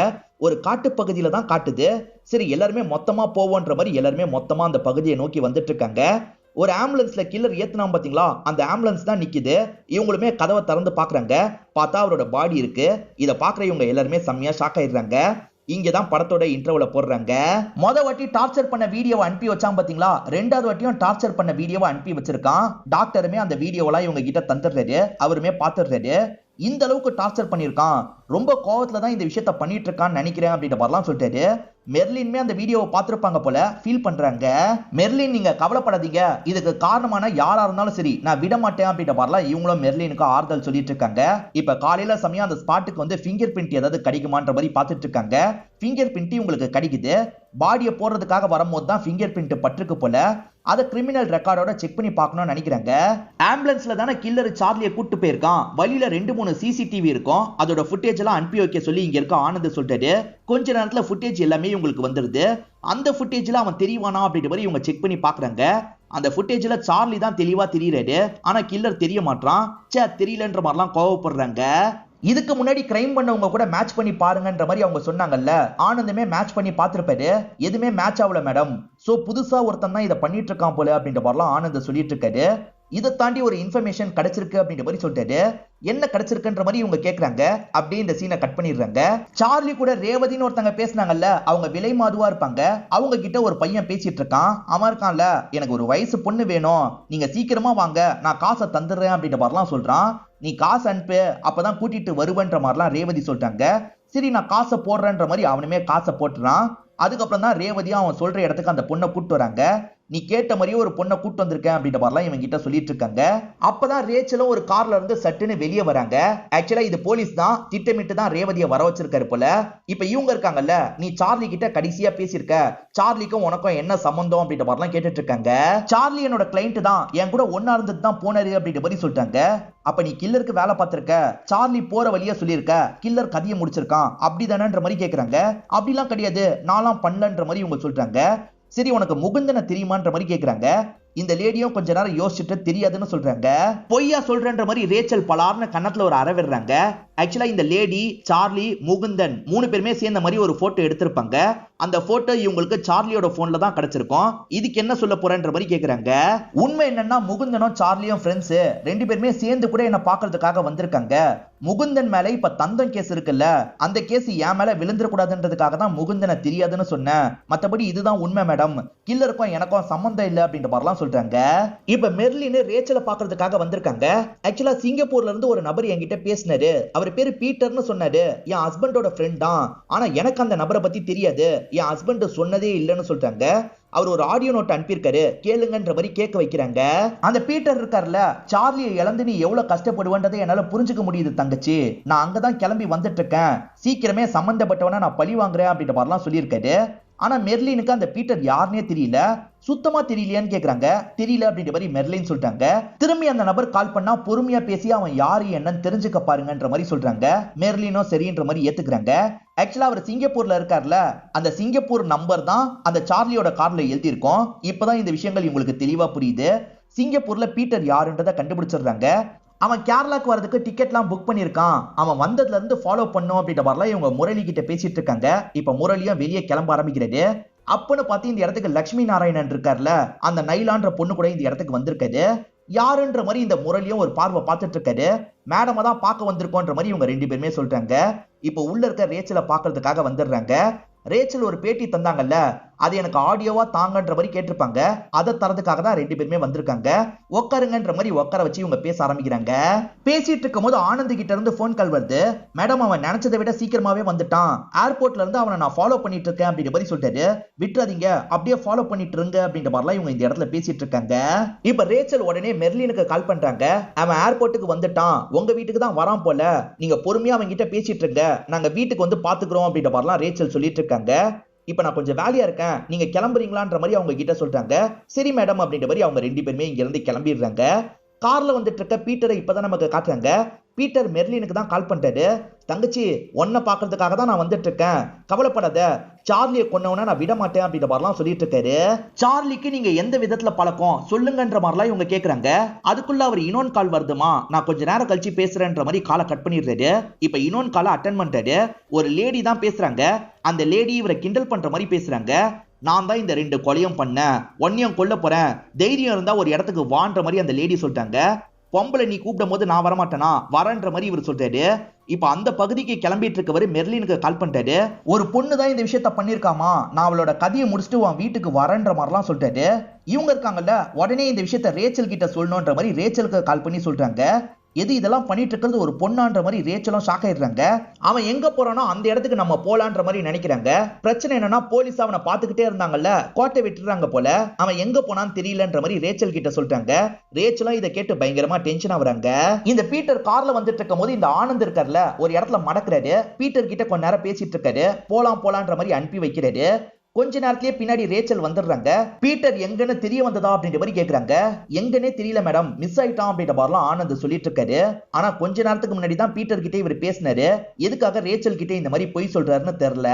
ஒரு காட்டு பகுதியில தான் காட்டுது. சரி எல்லாருமே மொத்தமா போவோன்ற மாதிரி எல்லாருமே மொத்தமா அந்த பகுதியை நோக்கி வந்துட்டு இருக்காங்க. ஒரு ஆம்புலன்ஸ்ல கில்லர் ஏத்துனா பாத்தீங்களா, அந்த ஆம்புலன்ஸ் தான் நிக்குது. இவங்களுமே கதவை திறந்து பாக்குறாங்க. பார்த்தா அவரோட பாடி இருக்கு. இத பாக்குற இவங்க எல்லாருமே செம்மையா ஷாக் ஆயிடுறாங்க. இங்கதான் படத்தோட இன்ட்ரோல போடுறாங்க. மொத வாட்டி டார்ச்சர் பண்ண வீடியோவை அனுப்பி வச்சான் பாத்தீங்களா, ரெண்டாவது வாட்டியும் டார்ச்சர் பண்ண வீடியோவை அனுப்பி வச்சிருக்கான். டாக்டருமே அந்த வீடியோவெல்லாம் இவங்க கிட்ட தந்துடுறாரு. அவருமே பாத்துடுறாரு. இந்த அளவுக்கு டார்ச்சர் பண்ணிருக்கான், ரொம்ப கோவத்துல தான் இந்த விஷயத்த பண்ணிட்டு இருக்கான்னு நினைக்கிறேன் அப்படின்ற மாதிரிலாம் சொல்லிட்டாரு. மெர்லின்மே அந்த வீடியோவை பார்த்திருப்பாங்க போல, ஃபீல் பண்றாங்க. மெர்லின் நீங்க கவலைப்படாதீங்க, இதுக்கு காரணமான யாரா இருந்தாலும் சரி நான் விட மாட்டேன் அப்படின்ற மாதிரிலாம் இவங்களும் மெர்லினுக்கு ஆறுதல் சொல்லிட்டு இருக்காங்க. இப்ப காலையில சமயம் அந்த ஸ்பாட்டுக்கு வந்து ஃபிங்கர் பிரிண்ட் ஏதாவது கிடைக்குமான்ற மாதிரி பார்த்துட்டு இருக்காங்க. ஃபிங்கர் பிரிண்ட் உங்களுக்கு கிடைக்குது. பாடியை போடுறதுக்காக வரும்போது தான் ஃபிங்கர் பிரிண்ட் பட்டிருக்கு போல. அதை கிரிமினல் ரெக்கார்டோட செக் பண்ணி பார்க்கணும்னு நினைக்கிறாங்க. ஆம்புலன்ஸ்ல தானே கில்லர் சார்லியை கூட்டு போயிருக்கான். வழியில 2-3 சிசிடிவி இருக்கும். அதோட ஃபுட்டேஜ் எல்லாம் அனுப்பி வைக்க சொல்லி இங்க இருக்க ஆனந்த் சொல்லிட்டாரு. கொஞ்ச நேரத்துல ஃபுட்டேஜ் எல்லாமே உங்களுக்கு வந்துருது. அந்த ஃபுட்டேஜ்ல அவன் தெரியவானா அப்படின்ற மாதிரி இவங்க செக் பண்ணி பாக்குறாங்க. அந்த ஃபுட்டேஜ்ல சார்லி தான் தெளிவா தெரியுறாரு. ஆனா கில்லர் தெரிய மாட்டான். தெரியலன்ற மாதிரிலாம் கோவப்படுறாங்க. இதுக்கு முன்னாடி கிரைம் பண்ணவங்க கூட மேட்ச் பண்ணி பாருங்கன்ற மாதிரி அவங்க சொன்னாங்கல்ல, ஆனந்தமே மேட்ச் பண்ணி பார்த்திருப்பாரு. எதுவுமே மேட்ச் ஆகல மேடம். சோ புதுசா ஒருத்தன் தான் இதை பண்ணிட்டு இருக்கான் போல அப்படின்ற மாதிரிலாம் ஆனந்த் சொல்லிட்டு இருக்காரு. இதை தாண்டி ஒரு இன்ஃபர்மேஷன் கிடைச்சிருக்கு அப்படின்ற மாதிரி சொல்லிட்டாரு. என்ன கிடைச்சிருக்குன்ற மாதிரி இவங்க கேக்குறாங்க. அப்படியே இந்த சீனை கட் பண்ணிடுறாங்க. சார்லி கூட ரேவதின்னு ஒருத்தங்க பேசினாங்கல்ல, அவங்க விலை மாதுவா இருப்பாங்க. அவங்க கிட்ட ஒரு பையன் பேசிட்டு இருக்கான். அவன் இருக்கான்ல, எனக்கு ஒரு வயசு பொண்ணு வேணும், நீங்க சீக்கிரமா வாங்க, நான் காசை தந்துடுறேன் அப்படின்ற மாதிரிலாம் சொல்றான். நீ காசு அனுப்பு, அப்பதான் கூட்டிட்டு வருவன்ற மாதிரிலாம் ரேவதி சொல்லிட்டாங்க. சரி நான் காசை போடுறேன்ற மாதிரி அவனுமே காசை போட்டுறான். அதுக்கப்புறம் தான் ரேவதியா அவன் சொல்ற இடத்துக்கு அந்த பொண்ணை கூட்டு வராங்க. நீ கேட்ட மாதிரியே ஒரு பொண்ணை கூட்டு வந்திருக்கேன் அப்படின்ற மாதிரிலாம் இவங்க கிட்ட சொல்லிட்டு இருக்காங்க. அப்பதான் ரேச்சலும் ஒரு கார்ல இருந்து சட்டுன்னு வெளியே வராங்க. ஆக்சுவலா இது போலீஸ் தான், திட்டமிட்டு தான் ரேவதியை வர வச்சிருக்காரு போல. இப்ப இவங்க இருக்காங்கல்ல, நீ சார்லி கிட்ட கடைசியா பேசியிருக்க, சார்லிக்கும் உனக்கும் என்ன சம்பந்தம் அப்படின்ற மாதிரிலாம் கேட்டுட்டு இருக்காங்க. சார்லி என்னோட கிளைண்ட் தான், என் கூட ஒன்னா இருந்துட்டு தான் போனாரு அப்படின்ற மாதிரி சொல்லிட்டாங்க. அப்ப நீ கில்லருக்கு வேலை பார்த்திருக்க, சார்லி போற வழியா சொல்லியிருக்க, கில்லர் கதையை முடிச்சிருக்கான் அப்படிதானன்ற மாதிரி கேக்குறாங்க. அப்படிலாம் கிடையாது, நான்லாம் பண்ணலன்ற மாதிரி இவங்க சொல்றாங்க. சரி உனக்கு முகுந்தனை தெரியுமான்ற மாதிரி கேக்குறாங்க. இந்த லேடியும் கொஞ்ச நேரம் யோசிச்சுட்டு தெரியாதுன்னு சொல்றாங்க. பொய்யா சொல்றன்ற மாதிரி ரேச்சல் பலார்னு கண்ணத்துல ஒரு அறை விடுறாங்க. ஆக்சுவலா இந்த லேடி, சார்லி, முகுந்தன் 3 பேருமே சேர்ந்த மாதிரி ஒரு போட்டோ எடுத்திருப்பாங்க. அந்த போட்டோ இவங்களுக்கு சார்லியோட போன்ல தான் கிடைச்சிருக்கும். இதுக்கு என்ன சொல்ல போறேன்ற மாதிரி கேக்குறாங்க. உண்மை என்னன்னா முகுந்தனும் சார்லியும் ஃப்ரெண்ட்ஸ், 2 பேருமே சேர்ந்து கூட என்ன பாக்குறதுக்காக வந்திருக்காங்க. முகுந்தன் மேல இப்ப தந்தம் கேஸ் இருக்குல்ல, அந்த கேஸ் என் மேல விழுந்துட கூடாதுன்றதுக்காக தான் முகுந்தனை தெரியாதுன்னு சொன்னேன். மத்தபடி இதுதான் உண்மை மேடம், கில்லருக்கும் எனக்கும் சம்பந்தம் இல்ல அப்படின்ற மாதிரிலாம் சொல்றாங்க. இப்ப மெர்லின் ரேச்சலை பாக்குறதுக்காக வந்திருக்காங்க. ஆக்சுவலா சிங்கப்பூர்ல இருந்து ஒரு நபர் என்கிட்ட பேசினாரு. அவர் பேரு பீட்டர்னு சொன்னாரு. என் ஹஸ்பண்டோட ஃப்ரெண்ட் தான். ஆனா எனக்கு அந்த நபரை பத்தி தெரியாது, என் ஹஸ்பண்ட் சொன்னதே இல்லைன்னு சொல்றாங்க. அவர் ஒரு ஆடியோ நோட் அனுப்பியிருக்காரு, கேளுங்கன்ற மாதிரி கேட்க வைக்கிறாங்க. அந்த பீட்டர் இருக்கார்ல, சார்லியை இழந்து நீ எவ்வளவு கஷ்டப்படுவேன்றதை என்னால புரிஞ்சுக்க முடியுது தங்கச்சி. நான் அங்கதான் கிளம்பி வந்துட்டு இருக்கேன். சீக்கிரமே சம்பந்தப்பட்டவன நான் பழி வாங்குறேன் அப்படின்ற மாதிரிலாம் சொல்லியிருக்காரு. ஆனா மெர்லினுக்கு அந்த பீட்டர் யாருன்னே தெரியல. சுத்தமா தெரியலையான்னு கேக்குறாங்க. தெரியல அப்படின்ற மாதிரி மெர்லின் சொல்லிட்டாங்க. திரும்பி அந்த நபர் கால் பண்ணா பொறுமையா பேசி அவன் யாரு என்னன்னு தெரிஞ்சுக்க பாருங்கன்ற மாதிரி சொல்றாங்க. மெர்லினோ சரின்ற மாதிரி ஏத்துக்கிறாங்க. ஆக்சுவலா அவர் சிங்கப்பூர்ல இருக்கார்ல, அந்த சிங்கப்பூர் நம்பர் தான் அந்த சார்லியோட கார்ல எழுதி இருக்கும். இப்பதான் இந்த விஷயங்கள் உங்களுக்கு தெளிவா புரியுது. சிங்கப்பூர்ல பீட்டர் யாருன்றதை கண்டுபிடிச்சிடுறாங்க. அவன் கேரளாக்கு வரதுக்கு டிக்கெட்லாம் புக் பண்ணியிருக்கான். அவன் வந்ததுல இருந்து ஃபாலோ பண்ணும் அப்படின்ற மாதிரிலாம் இவங்க முரளி கிட்ட பேசிட்டு இருக்காங்க. இப்ப முரளியும் வெளியே கிளம்ப ஆரம்பிக்கிறது. அப்பன்னு பார்த்து இந்த இடத்துக்கு லட்சுமி நாராயணன் இருக்கார்ல, அந்த நைலான்ற பொண்ணு கூட இந்த இடத்துக்கு வந்திருக்காரு. யாருன்ற மாதிரி இந்த முரளியும் ஒரு பார்வை பார்த்துட்டு இருக்காரு. மேடமா தான் பார்க்க வந்திருக்கோன்ற மாதிரி இவங்க 2 பேருமே சொல்றாங்க. இப்ப உள்ள இருக்க ரேச்சலை பாக்குறதுக்காக வந்துடுறாங்க. ரேச்சல் ஒரு பேட்டி தந்தாங்கல்ல, அது எனக்கு ஆடியோவா தாங்கன்ற மாதிரி கேட்டிருப்பாங்க. அதை தரதுக்காக தான் ரெண்டு பேருமே வந்திருக்காங்க. உட்காருங்கன்ற மாதிரி உட்கார வச்சு இவங்க பேச ஆரம்பிக்கிறாங்க. பேசிட்டு இருக்கும் போது ஆனந்த் கிட்ட இருந்து போன் கால் வருது. மேடம், அவன் நினைச்சதை விட சீக்கிரமாவே வந்துட்டான். ஏர்போர்ட்ல இருந்து அவனை நான் ஃபாலோ பண்ணிட்டு இருக்கேன் அப்படின்ற மாதிரி சொல்லிட்டாரு. விட்டுறாதீங்க, அப்படியே ஃபாலோ பண்ணிட்டு இருங்க அப்படின்ற மாதிரிலாம் இவங்க இந்த இடத்துல பேசிட்டு இருக்காங்க. இப்ப ரேச்சல் உடனே மெர்லினுக்கு கால் பண்றாங்க. அவன் ஏர்போர்ட்டுக்கு வந்துட்டான், உங்க வீட்டுக்கு தான் வரான் போல, நீங்க பொறுமையா அவங்க கிட்ட பேசிட்டு இருங்க, நாங்க வீட்டுக்கு வந்து பாத்துக்கிறோம் அப்படின்ற மாதிரிலாம் ரேச்சல் சொல்லிட்டு இருக்காங்க. இப்ப நான் கொஞ்சம் வேலையா இருக்கேன், நீங்க கிளம்புறீங்களான்ற மாதிரி அவங்க கிட்ட சொல்றாங்க. சரி மேடம் அப்படின்ற மாதிரி அவங்க ரெண்டு பேருமே இங்க இருந்து கிளம்பிடுறாங்க. கார்ல வந்துட்டு இருக்க பீட்டரை இப்பதான் நமக்கு காட்டுறாங்க. பீட்டர் மெர்லினுக்கு தான் கால் பண்ணிட்டாரு. தங்கச்சி, ஒன்ன பாக்குறதுக்காக தான் நான் வந்துட்டு இருக்கேன், கவலைப்படாத, சார்லியை கொன்னவன நான் விட மாட்டேன் அப்படின்ற மாதிரிலாம் சொல்லிட்டு இருக்காரு. சார்லிக்கு நீங்க எந்த விதத்துல பழக்கம் சொல்லுங்கன்ற மாதிரிலாம் இவங்க கேக்குறாங்க. அதுக்குள்ள அவர் இன்னொன்னு கால் வருதுமா, நான் கொஞ்ச நேரம் கழிச்சு பேசுறேன்ற மாதிரி காலை கட் பண்ணிடுறாரு. இப்ப இன்னொன்னு காலை அட்டன் பண்ணிட்டாரு. ஒரு லேடி தான் பேசுறாங்க. அந்த லேடி இவரை கிண்டல் பண்ற மாதிரி பேசுறாங்க. நான் தான் இந்த 2 கொலையும் பண்ணேன், ஒன்னையும் கொல்ல போறேன், தைரியம் இருந்தா ஒரு இடத்துக்கு வான்ற மாதிரி அந்த லேடி சொல்லிட்டாங்க. பொம்பளை நீ கூப்பிடும் போது நான் வரமாட்டேனா, வரன்ற மாதிரி இவர் சொல்றாரு. இப்ப அந்த பகுதிக்கு கிளம்பிட்டு இருக்கவர் மெர்லினுக்கு கால் பண்ணிட்டாரு. ஒரு பொண்ணு தான் இந்த விஷயத்த பண்ணிருக்காமா, நான் அவளோட கதையை முடிச்சுட்டு உன் வீட்டுக்கு வரன்ற மாதிரிலாம் சொல்லிட்டாரு. இவங்க இருக்காங்கல்ல, உடனே இந்த விஷயத்த ரேச்சல் கிட்ட சொல்லணும்ன்ற மாதிரி ரேச்சலுக்கு கால் பண்ணி சொல்றாங்க. எது இதெல்லாம் பண்ணிட்டு இருக்கிறது ஒரு பொண்ணான்ற மாதிரி ரேச்சலும் ஷாக் ஆயிடுறாங்க. அவன் எங்க போறானோ அந்த இடத்துக்கு நம்ம போலான்ற மாதிரி நினைக்கிறாங்க. பிரச்சனை என்னன்னா, போலீஸ் அவனை பாத்துக்கிட்டே இருந்தாங்கல்ல, கோட்டை விட்டுறாங்க போல, அவன் எங்க போனான்னு தெரியலன்ற மாதிரி ரேச்சல் கிட்ட சொல்றாங்க. ரேச்சலும் இதை கேட்டு பயங்கரமா டென்ஷன் ஆகுறாங்க. இந்த பீட்டர் கார்ல வந்துட்டு இருக்கும் போது இந்த ஆனந்த் இருக்கார்ல, ஒரு இடத்துல மடக்குறாரு. பீட்டர் கிட்ட கொஞ்ச நேரம் பேசிட்டு இருக்காரு. போலான்ற மாதிரி அனுப்பி வைக்கிறாரு. கொஞ்ச நேரத்திலேயே பின்னாடி ரேச்சல் வந்துடுறாங்க. பீட்டர் எங்கன்னு தெரிய வந்ததா அப்படின்ற மாதிரி கேக்குறாங்க. எங்கன்னே தெரியல மேடம், மிஸ் ஆயிட்டான் அப்படின்ற மாதிரிலாம் ஆனந்த் சொல்லிட்டு இருக்காரு. ஆனா கொஞ்ச நேரத்துக்கு முன்னாடி தான் பீட்டர் கிட்ட இவர் பேசினாரு. எதுக்காக ரேச்சல் கிட்ட இந்த மாதிரி பொய் சொல்றாருன்னு தெரியல.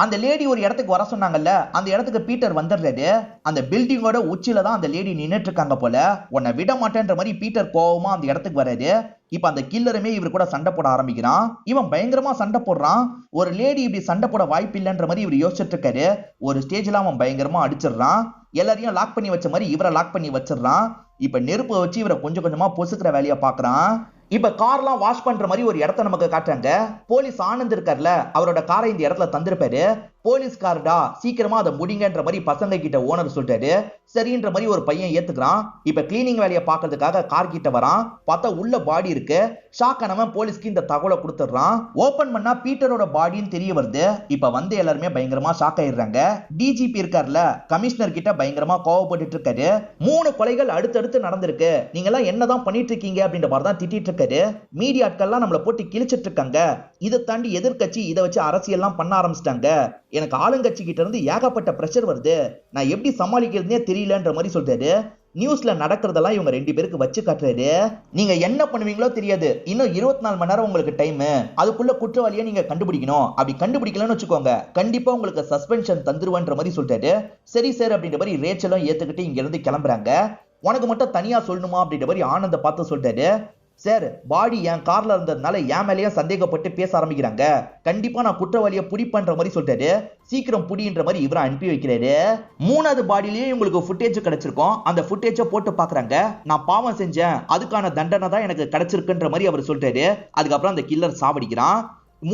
அந்த லேடி ஒரு இடத்துக்கு வர சொன்னாங்கல்ல, அந்த இடத்துக்கு பீட்டர் வந்துடுறாரு. அந்த பில்டிங்கோட உச்சில தான் அந்த லேடி நின்னுட்டு இருக்காங்க போல. உன்னை விட மாட்டேன்ற மாதிரி பீட்டர் கோவமா அந்த இடத்துக்கு வராரு. இப்ப அந்த கில்லருமே இவர் கூட சண்டை போட ஆரம்பிக்கிறான். இவன் பயங்கரமா சண்டை போடுறான். ஒரு லேடி இப்படி சண்டை போட வாய்ப்பு இல்லைன்ற மாதிரி இவர் யோசிச்சுட்டு இருக்காரு. ஒரு ஸ்டேஜ்ல அவன் பயங்கரமா அடிச்சிடறான். எல்லாரையும் லாக் பண்ணி வச்ச மாதிரி இவரை லாக் பண்ணி வச்சிடறான். இப்ப நெருப்பு வச்சு இவரை கொஞ்சம் கொஞ்சமா பொசுக்கிற வேலையை பாக்குறான். இப்ப கார்லாம் வாஷ் பண்ற மாதிரி ஒரு இடத்த நமக்கு காட்டுறாங்க. போலீஸ் ஆனந்த் இருக்கார்ல, அவரோட காரை இந்த இடத்துல தந்திருப்பாரு. போலீஸ் கார்டா, சீக்கிரமா அதை முடிங்கன்ற மாதிரி பசங்க கிட்ட ஓனர் சொல்லிட்டாரு. சரின்ற மாதிரி ஒரு பையன் ஏத்துக்கிறான். இப்ப கிளீனிங் வேலையை பாக்குறதுக்காக கார் கிட்ட வரான். பார்த்தா உள்ள பாடி இருக்கு. ஷாக் ஆனவன் போலீஸ்க்கு இந்த தகவலை கொடுத்துடுறான். ஓபன் பண்ணா பீட்டரோட பாடின்னு தெரிய வருது. இப்ப வந்து எல்லாருமே பயங்கரமா ஷாக் ஆயிடுறாங்க. டிஜிபி இருக்கார்ல, கமிஷனர் கிட்ட பயங்கரமா கோவப்பட்டு இருக்காரு. 3 கொலைகள் அடுத்தடுத்து நடந்திருக்கு, நீங்க எல்லாம் என்னதான் பண்ணிட்டு இருக்கீங்க அப்படின்ற மாதிரி தான் திட்டிட்டு இருக்காரு. மீடியாட்கள்லாம் நம்மளை போட்டு கிழிச்சிட்டு இருக்காங்க. இதை தாண்டி எதிர்கட்சி இதை வச்சு அரசியல்லாம் பண்ண ஆரம்பிச்சிட்டாங்க. எனக்கு ஆளுங்கட்சி கிட்ட இருந்து ஏகப்பட்ட பிரஷர் வருது, நான் எப்படி சமாளிக்கிறதுனே தெரியலன்ற மாதிரி சொல்றாரு. நியூஸ்ல நடக்கிறதெல்லாம் இவங்க ரெண்டு பேருக்கு வச்சு காட்டுறாரு. நீங்க என்ன பண்ணுவீங்களோ தெரியாது, இன்னும் 24 மணி நேரம் உங்களுக்கு டைம், அதுக்குள்ள குற்றவாளியை நீங்க கண்டுபிடிக்கணும். அப்படி கண்டுபிடிக்கலன்னு வச்சுக்கோங்க, கண்டிப்பா உங்களுக்கு சஸ்பென்ஷன் தந்துருவன்ற மாதிரி சொல்றாரு. சரி சார் அப்படின்ற மாதிரி ரேச்சலும் ஏத்துக்கிட்டு இங்க இருந்து கிளம்புறாங்க. உனக்கு மட்டும் தனியா சொல்லணுமா அப்படின்ற மாதிரி ஆனந்த பார்த்து சொல்றாரு. சார், பாடி என் கார்ல இருந்ததுனால என் மேலேயே சந்தேகப்பட்டு பேச ஆரம்பிக்கிறாங்க, கண்டிப்பா நான் குற்றவாளியை புடிப்பன்ற மாதிரி சொல்றாரு. சீக்கிரம் புடின்ற மாதிரி இவரை அனுப்பி வைக்கிறாரு. 3வது பாடியிலேயே உங்களுக்கு ஃபுட்டேஜ் கிடைச்சிருக்கும். அந்த ஃபுட்டேஜை போட்டு பாக்குறாங்க. நான் பாவம் செஞ்சேன், அதுக்கான தண்டனை தான் எனக்கு கிடைச்சிருக்குன்ற மாதிரி அவர் சொல்றாரு. அதுக்கப்புறம் அந்த கில்லர் சாவடிக்கிறான்.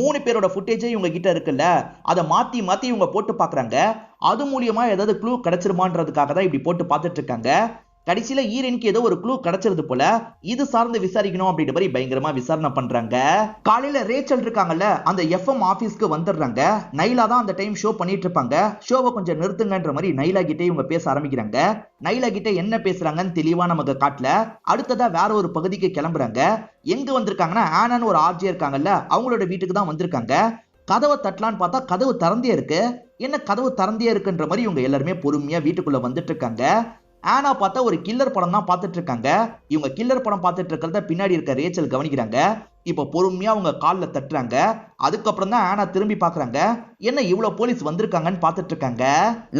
3 பேரோட ஃபுட்டேஜே இவங்க கிட்ட இருக்குல்ல, அதை மாத்தி மாத்தி இவங்க போட்டு பாக்குறாங்க. அது மூலியமா ஏதாவது க்ளூ கிடைச்சிருமான்றதுக்காக தான் இப்படி போட்டு பார்த்துட்டு இருக்காங்க. கடைசியில ஈரனுக்கு ஏதோ ஒரு க்ளூ கிடைச்சிருது போல. இது சார்ந்து விசாரிக்கணும் அப்படின்ற மாதிரி பயங்கரமா விசாரணை பண்றாங்க. காலையில ரேச்சல் இருக்காங்கல்ல, அந்த எஃப்எம் ஆபீஸ்க்கு வந்துடுறாங்க. நைலா தான் அந்த டைம் ஷோ பண்ணிட்டு இருப்பாங்க. ஷோவை கொஞ்சம் நிறுத்துங்கன்ற மாதிரி நைலா கிட்ட இவங்க பேச ஆரம்பிக்கிறாங்க. நைலா கிட்ட என்ன பேசுறாங்கன்னு தெளிவா நமக்கு காட்டல. அடுத்ததா வேற ஒரு பகுதிக்கு கிளம்புறாங்க. எங்க வந்திருக்காங்கன்னா, ஆனான்னு ஒரு ஆர்ஜே இருக்காங்கல்ல, அவங்களோட வீட்டுக்கு தான் வந்திருக்காங்க. கதவை தட்டலான்னு பார்த்தா கதவு திறந்தே இருக்கு. என்ன கதவு திறந்தே இருக்குன்ற மாதிரி இவங்க எல்லாருமே பொறுமையா வீட்டுக்குள்ள வந்துட்டு இருக்காங்க. ஆனா பார்த்தா ஒரு கில்லர் படம் தான் பார்த்துட்டு இருக்காங்க. இவங்க கில்லர் படம் பார்த்துட்டு இருக்கிறத பின்னாடி இருக்க ரேச்சல் கவனிக்கிறாங்க. இப்ப பொறுமையா அவங்க கால்ல தட்டுறாங்க. அதுக்கப்புறம் தான் ஆனா திரும்பி பாக்குறாங்க. என்ன இவ்வளவு போலீஸ் வந்திருக்காங்கன்னு பார்த்துட்டு இருக்காங்க.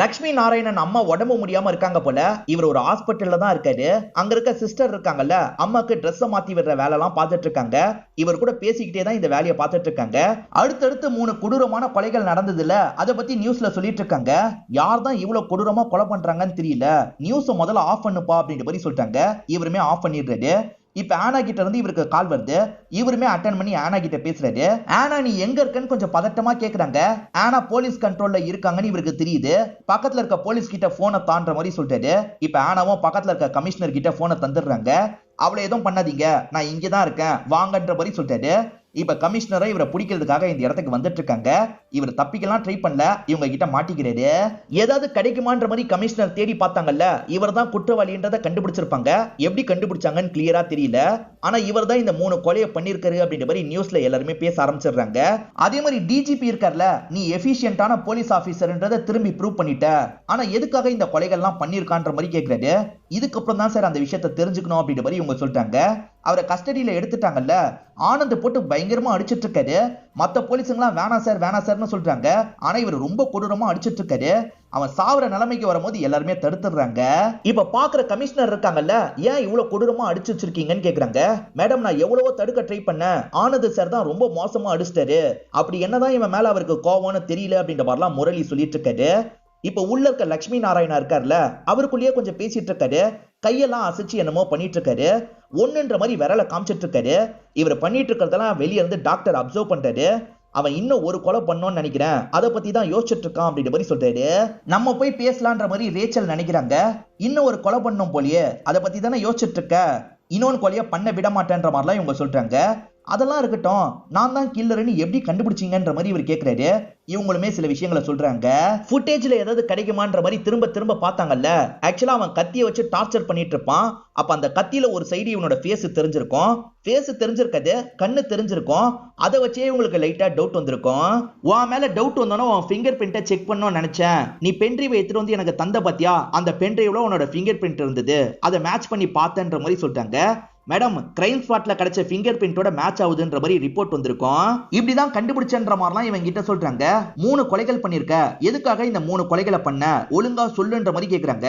லட்சுமி நாராயணன் அம்மா உடம்பு முடியாம இருக்காங்க போல. இவர் ஒரு ஹாஸ்பிட்டல்ல தான் இருக்காரு. அங்க இருக்க சிஸ்டர் இருக்காங்கல்ல, அம்மாக்கு ட்ரெஸ் மாத்தி விடுற வேலை எல்லாம் பார்த்துட்டு இருக்காங்க. இவர் கூட பேசிக்கிட்டே தான் இந்த வேலையை பார்த்துட்டு இருக்காங்க. அடுத்தடுத்து 3 கொடூரமான கொலைகள் நடந்ததுல அதை பத்தி நியூஸ்ல சொல்லிட்டு இருக்காங்க. யார் தான் இவ்வளவு கொடூரமா கொலை பண்றாங்கன்னு தெரியல, நியூஸ் முதல்ல ஆஃப் பண்ணுப்பா அப்படின்ற மாதிரி சொல்லிட்டாங்க. இவருமே ஆஃப் பண்ணிடுறாரு. இப்ப ஆனா கிட்ட இருந்து இவருக்கு கால் வருது. இவருமே அட்டன் பண்ணி ஆனா கிட்ட பேசுறாரு. ஆனா நீ எங்க இருக்கன்னு கொஞ்சம் பதட்டமா கேக்குறாங்க. ஆனா போலீஸ் கண்ட்ரோல்ல இருக்காங்கன்னு இவருக்கு தெரியுது. பக்கத்துல இருக்க போலீஸ் கிட்ட போனை தாண்ட மாதிரி சொல்றாரு. இப்ப ஆனாவும் பக்கத்துல இருக்க கமிஷனர் கிட்ட போனை தந்துடுறாங்க. அவளை எதுவும் பண்ணாதீங்க, நான் இங்கதான் இருக்கேன் வாங்கன்ற மாதிரி சொல்றாரு. இப்ப கமிஷனரை இவரை பிடிக்கிறதுக்காக இந்த இடத்துக்கு வந்துட்டு இருக்காங்க. இவர் தப்பிக்கலாம் ட்ரை பண்ணல, இவங்க கிட்ட மாட்டிக்கிறாரு. ஏதாவது கிடைக்குமான்ற மாதிரி கமிஷனர் தேடி பார்த்தாங்கல்ல, இவர் தான் குற்றவாளின்றதை கண்டுபிடிச்சிருப்பாங்க. எப்படி கண்டுபிடிச்சாங்கன்னு கிளியரா தெரியல. ஆனா இவர் தான் இந்த 3 கொலையை பண்ணிருக்காரு அப்படின்ற மாதிரி நியூஸ்ல எல்லாருமே பேச ஆரம்பிச்சிடுறாங்க. அதே மாதிரி டிஜிபி இருக்கார்ல, நீ எஃபிஷியன்டான போலீஸ் ஆபீசர்ன்றதை திரும்பி ப்ரூவ் பண்ணிட்ட, ஆனா எதுக்காக இந்த கொலைகள்லாம் பண்ணிருக்கான்ற மாதிரி கேட்கிறாரு. இதுக்கப்புறம் தான் சார் அந்த விஷயத்தை தெரிஞ்சுக்கணும் அப்படின்ற மாதிரி இவங்க சொல்லிட்டாங்க. அவரை கஸ்டடியில எடுத்துட்டாங்கல்ல, ஆனந்த் போட்டு பயங்கரமா அடிச்சிட்டு இருக்காரு. மத்த போலீஸுங்களாம் வேணாம் சார்னு சொல்றாங்க. ஆனா இவர் ரொம்ப கொடூரமா அடிச்சிட்டு இருக்காரு. அவன் சாவர நிலைமைக்கு வரும்போது எல்லாருமே தடுத்துடுறாங்க. இப்ப பாக்குற கமிஷனர் இருக்காங்கல்ல, ஏன் இவ்வளவு கொடூரமா அடிச்சு வச்சிருக்கீங்கன்னு கேக்குறாங்க. மேடம், நான் எவ்வளவோ தடுக்க ட்ரை பண்ணேன், ஆனந்த் சார் தான் ரொம்ப மோசமா அடிச்சிட்டாரு. அப்படி என்னதான் இவன் மேல அவருக்கு கோவம்னு தெரியல அப்படின்ற மாதிரிலாம் முரளி சொல்லிட்டு இருக்காரு. இப்ப உள்ள இருக்க லட்சுமி நாராயணா இருக்காருல்ல, அவருக்குள்ளேயே கொஞ்சம் பேசிட்டு இருக்காரு. கையெல்லாம் அசைச்சு என்னமோ பண்ணிட்டு இருக்காரு. ஒண்ணுன்ற மாதிரி விரல காமிச்சிட்டு இருக்காரு. இவர் பண்ணிட்டு இருக்கிறதெல்லாம் வெளியே இருந்து டாக்டர் அப்சர்வ் பண்றாரு. அவன் இன்னும் ஒரு கொலை பண்ணோன்னு நினைக்கிறேன், அதை பத்தி தான் யோசிச்சுட்டு இருக்கான் அப்படின்ற மாதிரி சொல்றாரு. நம்ம போய் பேசலான்ற மாதிரி ரேச்சல் நினைக்கிறாங்க. இன்னும் ஒரு கொலை பண்ணோம் போலியே, அதை பத்தி தானே யோசிச்சுட்டு இருக்க, இன்னொன்னு கொலைய பண்ண விட மாட்டேன்ற மாதிரிலாம் இவங்க சொல்றாங்க. அதெல்லாம் இருக்கட்டும், நான் தான் கில்லர்னு எப்படி கண்டுபிடிச்சீங்கன்ற மாதிரி இவர் கேட்கிறாரு. இவங்களுமே சில விஷயங்களை சொல்றாங்க. ஃபுட்டேஜ்ல ஏதாவது கிடைக்குமான்ற மாதிரி திரும்ப திரும்ப பார்த்தாங்கல்ல. ஆக்சுவலா அவன் கத்தியை வச்சு டார்ச்சர் பண்ணிட்டு இருப்பான். அப்ப அந்த கத்தியில ஒரு சைடு இவனோட ஃபேஸ் தெரிஞ்சிருக்கும். ஃபேஸ் தெரிஞ்சிருக்காது, கண்ணு தெரிஞ்சிருக்கும். அதை வச்சே இவங்களுக்கு லைட்டா டவுட் வந்திருக்கும். உன் மேல டவுட் வந்தோன்னா உன் ஃபிங்கர் பிரிண்ட்டை செக் பண்ணணும்னு நினைச்சேன். நீ பென்ட்ரைவை எடுத்துட்டு வந்து எனக்கு தந்த பாத்தியா, அந்த பென்ட்ரைவ்ல உன்னோட ஃபிங்கர் பிரிண்ட் இருந்தது, அதை மேட்ச் பண்ணி பார்த்தேன்ற மாதிரி சொல்லிட்டாங்க. மேடம், கிரைம் ஸ்பாட்ல கிடைச்ச ஃபிங்கர் பிரிண்டோட மேட்ச் ஆகுதுன்ற மாதிரி ரிப்போர்ட் வந்திருக்கும். இப்படிதான் கண்டுபிடிச்சன்ற மாதிரிலாம் இவங்க கிட்ட சொல்றாங்க. 3 கொலைகள் பண்ணிருக்க, எதுக்காக இந்த 3 கொலைகளை பண்ண, ஒழுங்கா சொல்லுன்ற மாதிரி கேக்குறாங்க.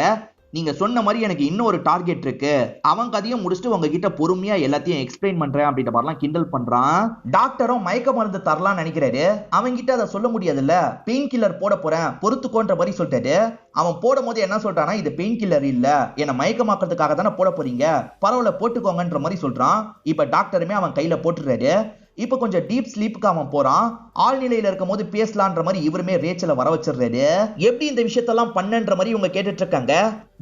நீங்க சொன்ன மாதிரி எனக்கு இன்னொரு டார்கெட் இருக்கு, அவன் கதையும் முடிச்சுட்டு உங்ககிட்ட பொறுமையா எல்லாத்தையும் எக்ஸ்பிளைன் பண்றேன் அப்படின்ற மாதிரிலாம் கிண்டல் பண்றான். டாக்டரும் மயக்க மருந்து தரலாம்னு நினைக்கிறாரு. அவங்க கிட்ட அதை சொல்ல முடியாதுல்ல, பெயின் கில்லர் போட போறேன் பொறுத்துக்கோன்ற மாதிரி சொல்லிட்டாரு. அவன் போடும் போது என்ன சொல்றானா, இது பெயின் கில்லர் இல்ல, என்ன மயக்கமாக்குறதுக்காக தானே போட போறீங்க, பரவாயில்ல போட்டுக்கோங்கன்ற மாதிரி சொல்றான். இப்ப டாக்டருமே அவன் கையில போட்டுறாரு. இப்ப கொஞ்சம் டீப் ஸ்லீப்புக்கு அவன் போறான். ஆழ்நிலையில இருக்கும் போது பேசலான்ற மாதிரி இவருமே ரேச்சலை வர வச்சிடுறாரு. எப்படி இந்த விஷயத்தெல்லாம் பண்ணன்ற மாதிரி இவங்க கேட்டுட்டு இருக்காங்க.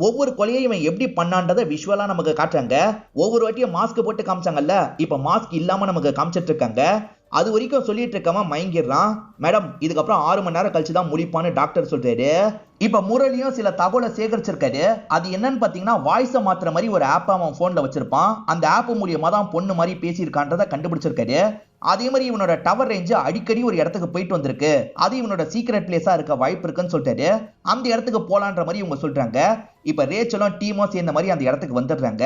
ஒவ்வொரு கொலையும் இவன் எப்படி பண்ணான்றதை விஷுவலா நமக்கு காட்டுறாங்க. ஒவ்வொரு வாட்டியும் மாஸ்க் போட்டு காமிச்சாங்கல்ல, இப்ப மாஸ்க் இல்லாம நமக்கு காமிச்சிட்டு இருக்காங்க. அது வரைக்கும் சொல்லிட்டு இருக்காம மயங்கிடுறான். மேடம், இதுக்கப்புறம் 6 மணி நேரம் கழிச்சு தான் முடிப்பான்னு டாக்டர் சொல்றாரு. இப்ப முரளியும் சில தகவலை சேகரிச்சிருக்காரு. அது என்னன்னு பாத்தீங்கன்னா, வாய்ஸை மாத்துற மாதிரி ஒரு ஆப் அவன் போன்ல வச்சிருப்பான். அந்த ஆப் மூலியமா தான் பொண்ணு மாதிரி பேசியிருக்கான்றதை கண்டுபிடிச்சிருக்காரு. அதே மாதிரி இவனோட டவர் ரேஞ்ச் அடிக்கடி ஒரு இடத்துக்கு போயிட்டு வந்திருக்கு, அது இவனோட சீக்ரெட் பிளேஸா இருக்க வாய்ப்பு இருக்குன்னு சொல்லிட்டாரு. அந்த இடத்துக்கு போலான்ற மாதிரி இவங்க சொல்றாங்க. இப்ப ரேச்சலும் டீமும் சேர்ந்த மாதிரி அந்த இடத்துக்கு வந்துடுறாங்க.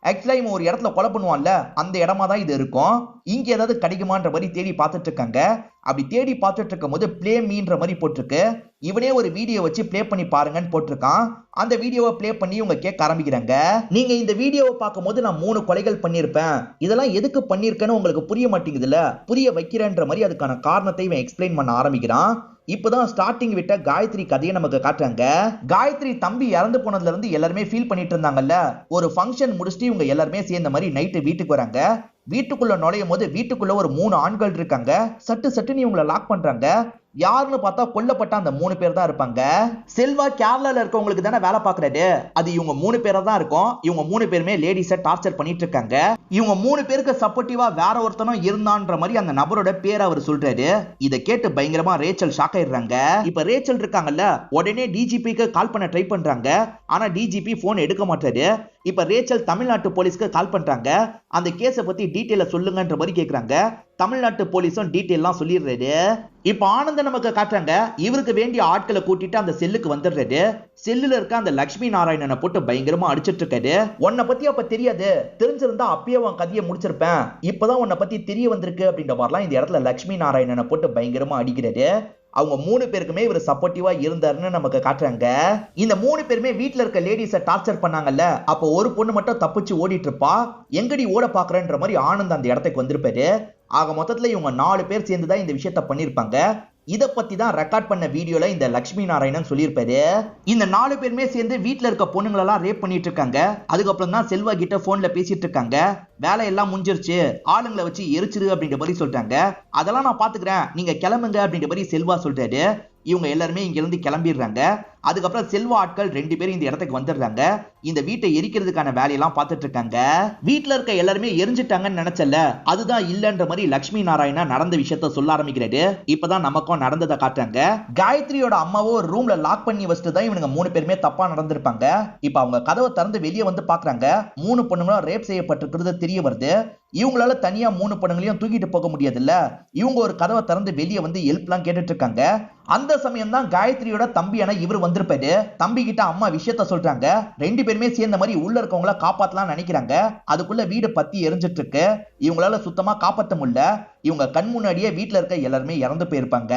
ஆக்சுவலா இவன் ஒரு இடத்துல கொலை பண்ணுவான்ல, அந்த இடமா தான் இது இருக்கும். இங்க ஏதாவது கிடைக்குமான்ற மாதிரி தேடி பார்த்துட்டு இருக்காங்க. அப்படி தேடி பார்த்துட்டு இருக்கும் போது பிளே மீன்ற மாதிரி போட்டிருக்கு. இவனே ஒரு வீடியோ வச்சு பிளே பண்ணி பாருங்கன்னு போட்டிருக்கான். அந்த வீடியோவை பிளே பண்ணி இவங்க கேட்க ஆரம்பிக்கிறாங்க. நீங்க இந்த வீடியோவை பார்க்கும்போது நான் 3 கொலைகள் பண்ணியிருப்பேன், இதெல்லாம் எதுக்கு பண்ணிருக்கேன்னு உங்களுக்கு புரிய மாட்டேங்குதுல, புரிய வைக்கிறேன்ற மாதிரி அதுக்கான காரணத்தை இவன் எக்ஸ்பிளைன் பண்ண ஆரம்பிக்கிறான். இப்பதான் ஸ்டார்டிங் விட்ட காயத்ரி கதையை நமக்கு காட்டுறாங்க. காயத்ரி தம்பி இறந்து போனதுல இருந்து எல்லாருமே ஃபீல் பண்ணிட்டு இருந்தாங்கல்ல. ஒரு ஃபங்க்ஷன் முடிச்சுட்டு இவங்க எல்லாருமே சேர்ந்த மாதிரி நைட்டு வீட்டுக்கு வராங்க. வீட்டுக்குள்ள நுழையும் போது வீட்டுக்குள்ள ஒரு 3 ஆண்கள் இருக்காங்க. சட்டுன்னு இவங்களை லாக் பண்றாங்க. யாருன்னு பார்த்தா கொல்லப்பட்ட அந்த 3 பேர் தான் இருப்பாங்க. செல்வா கேரளால இருக்கவங்களுக்கு தானே வேலை பாக்குறாரு, அது இவங்க 3 பேரா தான் இருக்கும். இவங்க 3 பேருமே லேடிஸை டார்ச்சர் பண்ணிட்டு இருக்காங்க. இவங்க 3 பேருக்கு சப்போர்ட்டிவா வேற ஒருத்தனும் இருந்தான்ற மாதிரி அந்த நபரோட பேர் அவர் சொல்றாரு. இதை கேட்டு பயங்கரமா ரேச்சல் ஷாக் ஆயிடுறாங்க. இப்ப ரேச்சல் இருக்காங்கல்ல, உடனே டிஜிபிக்கு கால் பண்ண ட்ரை பண்றாங்க. ஆனா டிஜிபி போன் எடுக்க மாட்டாரு. இப்ப ரேச்சல் தமிழ்நாட்டு போலீஸ்க்கு கால் பண்றாங்க. அந்த கேஸை பத்தி டீட்டெயில சொல்லுங்கன்ற மாதிரி கேக்குறாங்க. தமிழ்நாட்டு போலீஸும் டீட்டெயிலாம் சொல்லிடுறாரு. இப்ப ஆனந்த நமக்கு காட்டுறாங்க. இவருக்கு வேண்டிய ஆட்களை கூட்டிட்டு அந்த செல்லுக்கு வந்துடுறாரு. செல்லுல இருக்க அந்த லட்சுமி நாராயணனை போட்டு பயங்கரமா அடிச்சிட்டு இருக்காரு. உன்னை பத்தி அப்ப தெரியாது, தெரிஞ்சிருந்தா அப்பயே உன் கதையை முடிச்சிருப்பேன், இப்பதான் உன்னை பத்தி தெரிய வந்திருக்கு அப்படின்ற மாதிரிலாம் இந்த இடத்துல லட்சுமி நாராயணனை போட்டு பயங்கரமா அடிக்கிறாரு. அவங்க 3 பேருக்குமே இவர் சப்போர்ட்டிவா இருந்தாருன்னு நமக்கு காட்டுறாங்க. இந்த 3 பேருமே வீட்டுல இருக்க லேடிஸை டார்ச்சர் பண்ணாங்கல்ல, அப்போ ஒரு பொண்ணு மட்டும் தப்பிச்சு ஓடிட்டு இருப்பா. எங்கடி ஓட பாக்குறன்ற மாதிரி ஆனந்த் அந்த இடத்துக்கு வந்திருப்பாரு. ஆக மொத்தத்துல இவங்க 4 பேர் சேர்ந்துதான் இந்த விஷயத்த பண்ணிருப்பாங்க. இத பத்தி தான் ரெக்கார்ட் பண்ண வீடியோல இந்த லட்சுமி நாராயணன் சொல்லியிருப்பாரு. இந்த 4 பேருமே சேர்ந்து வீட்டுல இருக்க பொண்ணுங்களெல்லாம் ரேப் பண்ணிட்டு இருக்காங்க. அதுக்கப்புறம் தான் செல்வா கிட்ட போன்ல பேசிட்டு இருக்காங்க. வேலையெல்லாம் முடிஞ்சிருச்சு, ஆளுங்களை வச்சு எரிச்சிரு அப்படின்ற மாதிரி சொல்லிட்டாங்க. அதெல்லாம் நான் பாத்துக்கிறேன், நீங்க கிளம்புங்க அப்படின்ற மாதிரி செல்வா சொல்றாரு. இவங்க எல்லாருமே இங்க இருந்து கிளம்பிடுறாங்க. அதுக்கப்புறம் செல்வா ஆட்கள் 2 பேரும் இந்த இடத்துக்கு வந்துடுறாங்க. இந்த வீட்டை எரிக்கிறதுக்கான வேலையெல்லாம் பார்த்துட்டு இருக்காங்க. வீட்டுல இருக்க எல்லாருமே எரிஞ்சிட்டாங்கன்னு நினைச்சல, அதுதான் இல்லன்ற மாதிரி லட்சுமி நாராயணா நடந்த விஷயத்த சொல்ல ஆரம்பிக்கிறாரு. இப்பதான் நமக்கும் நடந்ததை காட்டுறாங்க. காயத்ரியோட அம்மாவோ ஒரு ரூம்ல லாக் பண்ணி வச்சுட்டு தான் இவனுங்க 3 பேருமே தப்பா நடந்திருப்பாங்க. இப்ப அவங்க கதவை திறந்து வெளியே வந்து பாக்குறாங்க. 3 பொண்ணுங்களும் ரேப் செய்யப்பட்டிருக்கிறது தெரிய வருது. இவங்களால தனியா 3 பொண்ணுங்களையும் தூக்கிட்டு போக முடியாதுல்ல. இவங்க ஒரு கதவை திறந்து வெளியே வந்து ஹெல்ப்லாம் கேட்டுட்டு இருக்காங்க. அந்த சமயம் தான் காயத்ரியோட தம்பியான இவர் வந்திருப்பாரு. தம்பி கிட்ட அம்மா விஷயத்த சொல்றாங்க. 2 பேருமே சேர்ந்த மாதிரி உள்ள இருக்கவங்கள காப்பாத்தலாம் நினைக்கிறாங்க. அதுக்குள்ள வீடு பத்தி எரிஞ்சிட்டு இருக்கு. இவங்களால சுத்தமா காப்பாத்த முடியல. இவங்க கண் முன்னாடியே வீட்டுல இருக்க எல்லாருமே இறந்து போயிருப்பாங்க.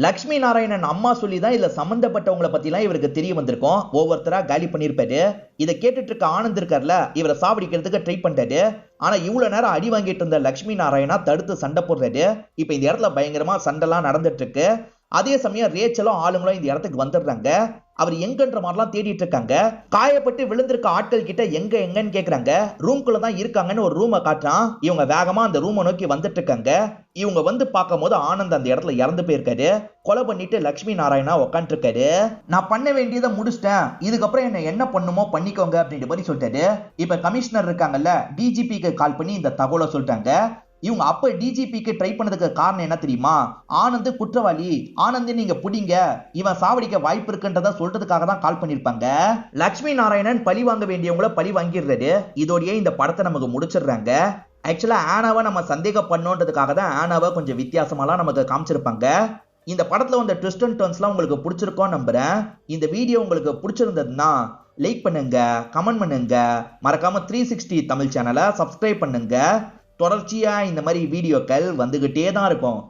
லட்சுமி நாராயணன் அம்மா சொல்லி தான் இதுல சம்பந்தப்பட்டவங்களை பத்தி எல்லாம் இவருக்கு தெரிய வந்திருக்கும். ஒவ்வொருத்தரா காலி பண்ணிருப்பாரு. இதை கேட்டுட்டு இருக்க ஆனந்த் இருக்கார்ல, இவரை சாவடிக்கிறதுக்கு ட்ரை பண்றாரு. ஆனா இவ்வளவு நேரம் அடி வாங்கிட்டு இருந்த லட்சுமி நாராயணா தடுத்து சண்டை போடுறாரு. இப்ப இந்த இடத்துல பயங்கரமா சண்டைலாம் நடந்துட்டு இருக்கு. அதே சமயம் ரேச்சலும் ஆளுங்களும் இந்த இடத்துக்கு வந்துடுறாங்க. அவர் எங்கன்ற மாதிரிலாம் தேடிட்டு இருக்காங்க. காயப்பட்டு விழுந்திருக்க ஆட்கள் கிட்ட எங்கன்னு கேக்குறாங்க. ரூம்குள்ள தான் இருக்காங்கன்னு ஒரு ரூமை காட்டுறான். இவங்க வேகமா அந்த ரூமை நோக்கி வந்துட்டு இருக்காங்க. இவங்க வந்து பார்க்கும் போது ஆனந்த் அந்த இடத்துல இறந்து போயிருக்காரு. கொலை பண்ணிட்டு லட்சுமி நாராயணா உட்காந்து இருக்காரு. நான் பண்ண வேண்டியதை முடிச்சிட்டேன், இதுக்கப்புறம் என்ன பண்ணுமோ பண்ணிக்கோங்க அப்படின்ற மாதிரி சொல்லிட்டாரு. இப்ப கமிஷனர் இருக்காங்கல்ல, டிஜிபிக்கு கால் பண்ணி இந்த தகவலை சொல்லிட்டாங்க. இவங்க அப்ப டிஜிபிக்கு ட்ரை பண்ணதுக்கு காரணம் என்ன தெரியுமா? ஆனந்த் குற்றவாளி, ஆனந்த் நீங்க புடிங்க, இவன் சாவடிக்க வாய்ப்பு இருக்குன்றத சொல்றதுக்காக தான் கால் பண்ணிருப்பாங்க. லட்சுமி நாராயணன் பழி வாங்க வேண்டியவங்கள பழி வாங்கிடுறாரு. இதோடயே இந்த படத்தை நமக்கு முடிச்சிடுறாங்க. ஆக்சுவலா ஆனாவை நம்ம சந்தேகம் பண்ணோன்றதுக்காக தான் ஆனாவை கொஞ்சம் வித்தியாசமாலாம் நமக்கு காமிச்சிருப்பாங்க. இந்த படத்துல வந்த ட்விஸ்ட் அண்ட் டர்ன்ஸ்லாம் உங்களுக்கு பிடிச்சிருக்கோம் நம்புறேன். இந்த வீடியோ உங்களுக்கு பிடிச்சிருந்ததுன்னா லைக் பண்ணுங்க, கமெண்ட் பண்ணுங்க, மறக்காம 360 தமிழ் சேனலை சப்ஸ்கிரைப் பண்ணுங்க. தொடர்ச்சியா இந்த மாதிரி வீடியோக்கள் வந்துகிட்டே தான் இருக்கும்.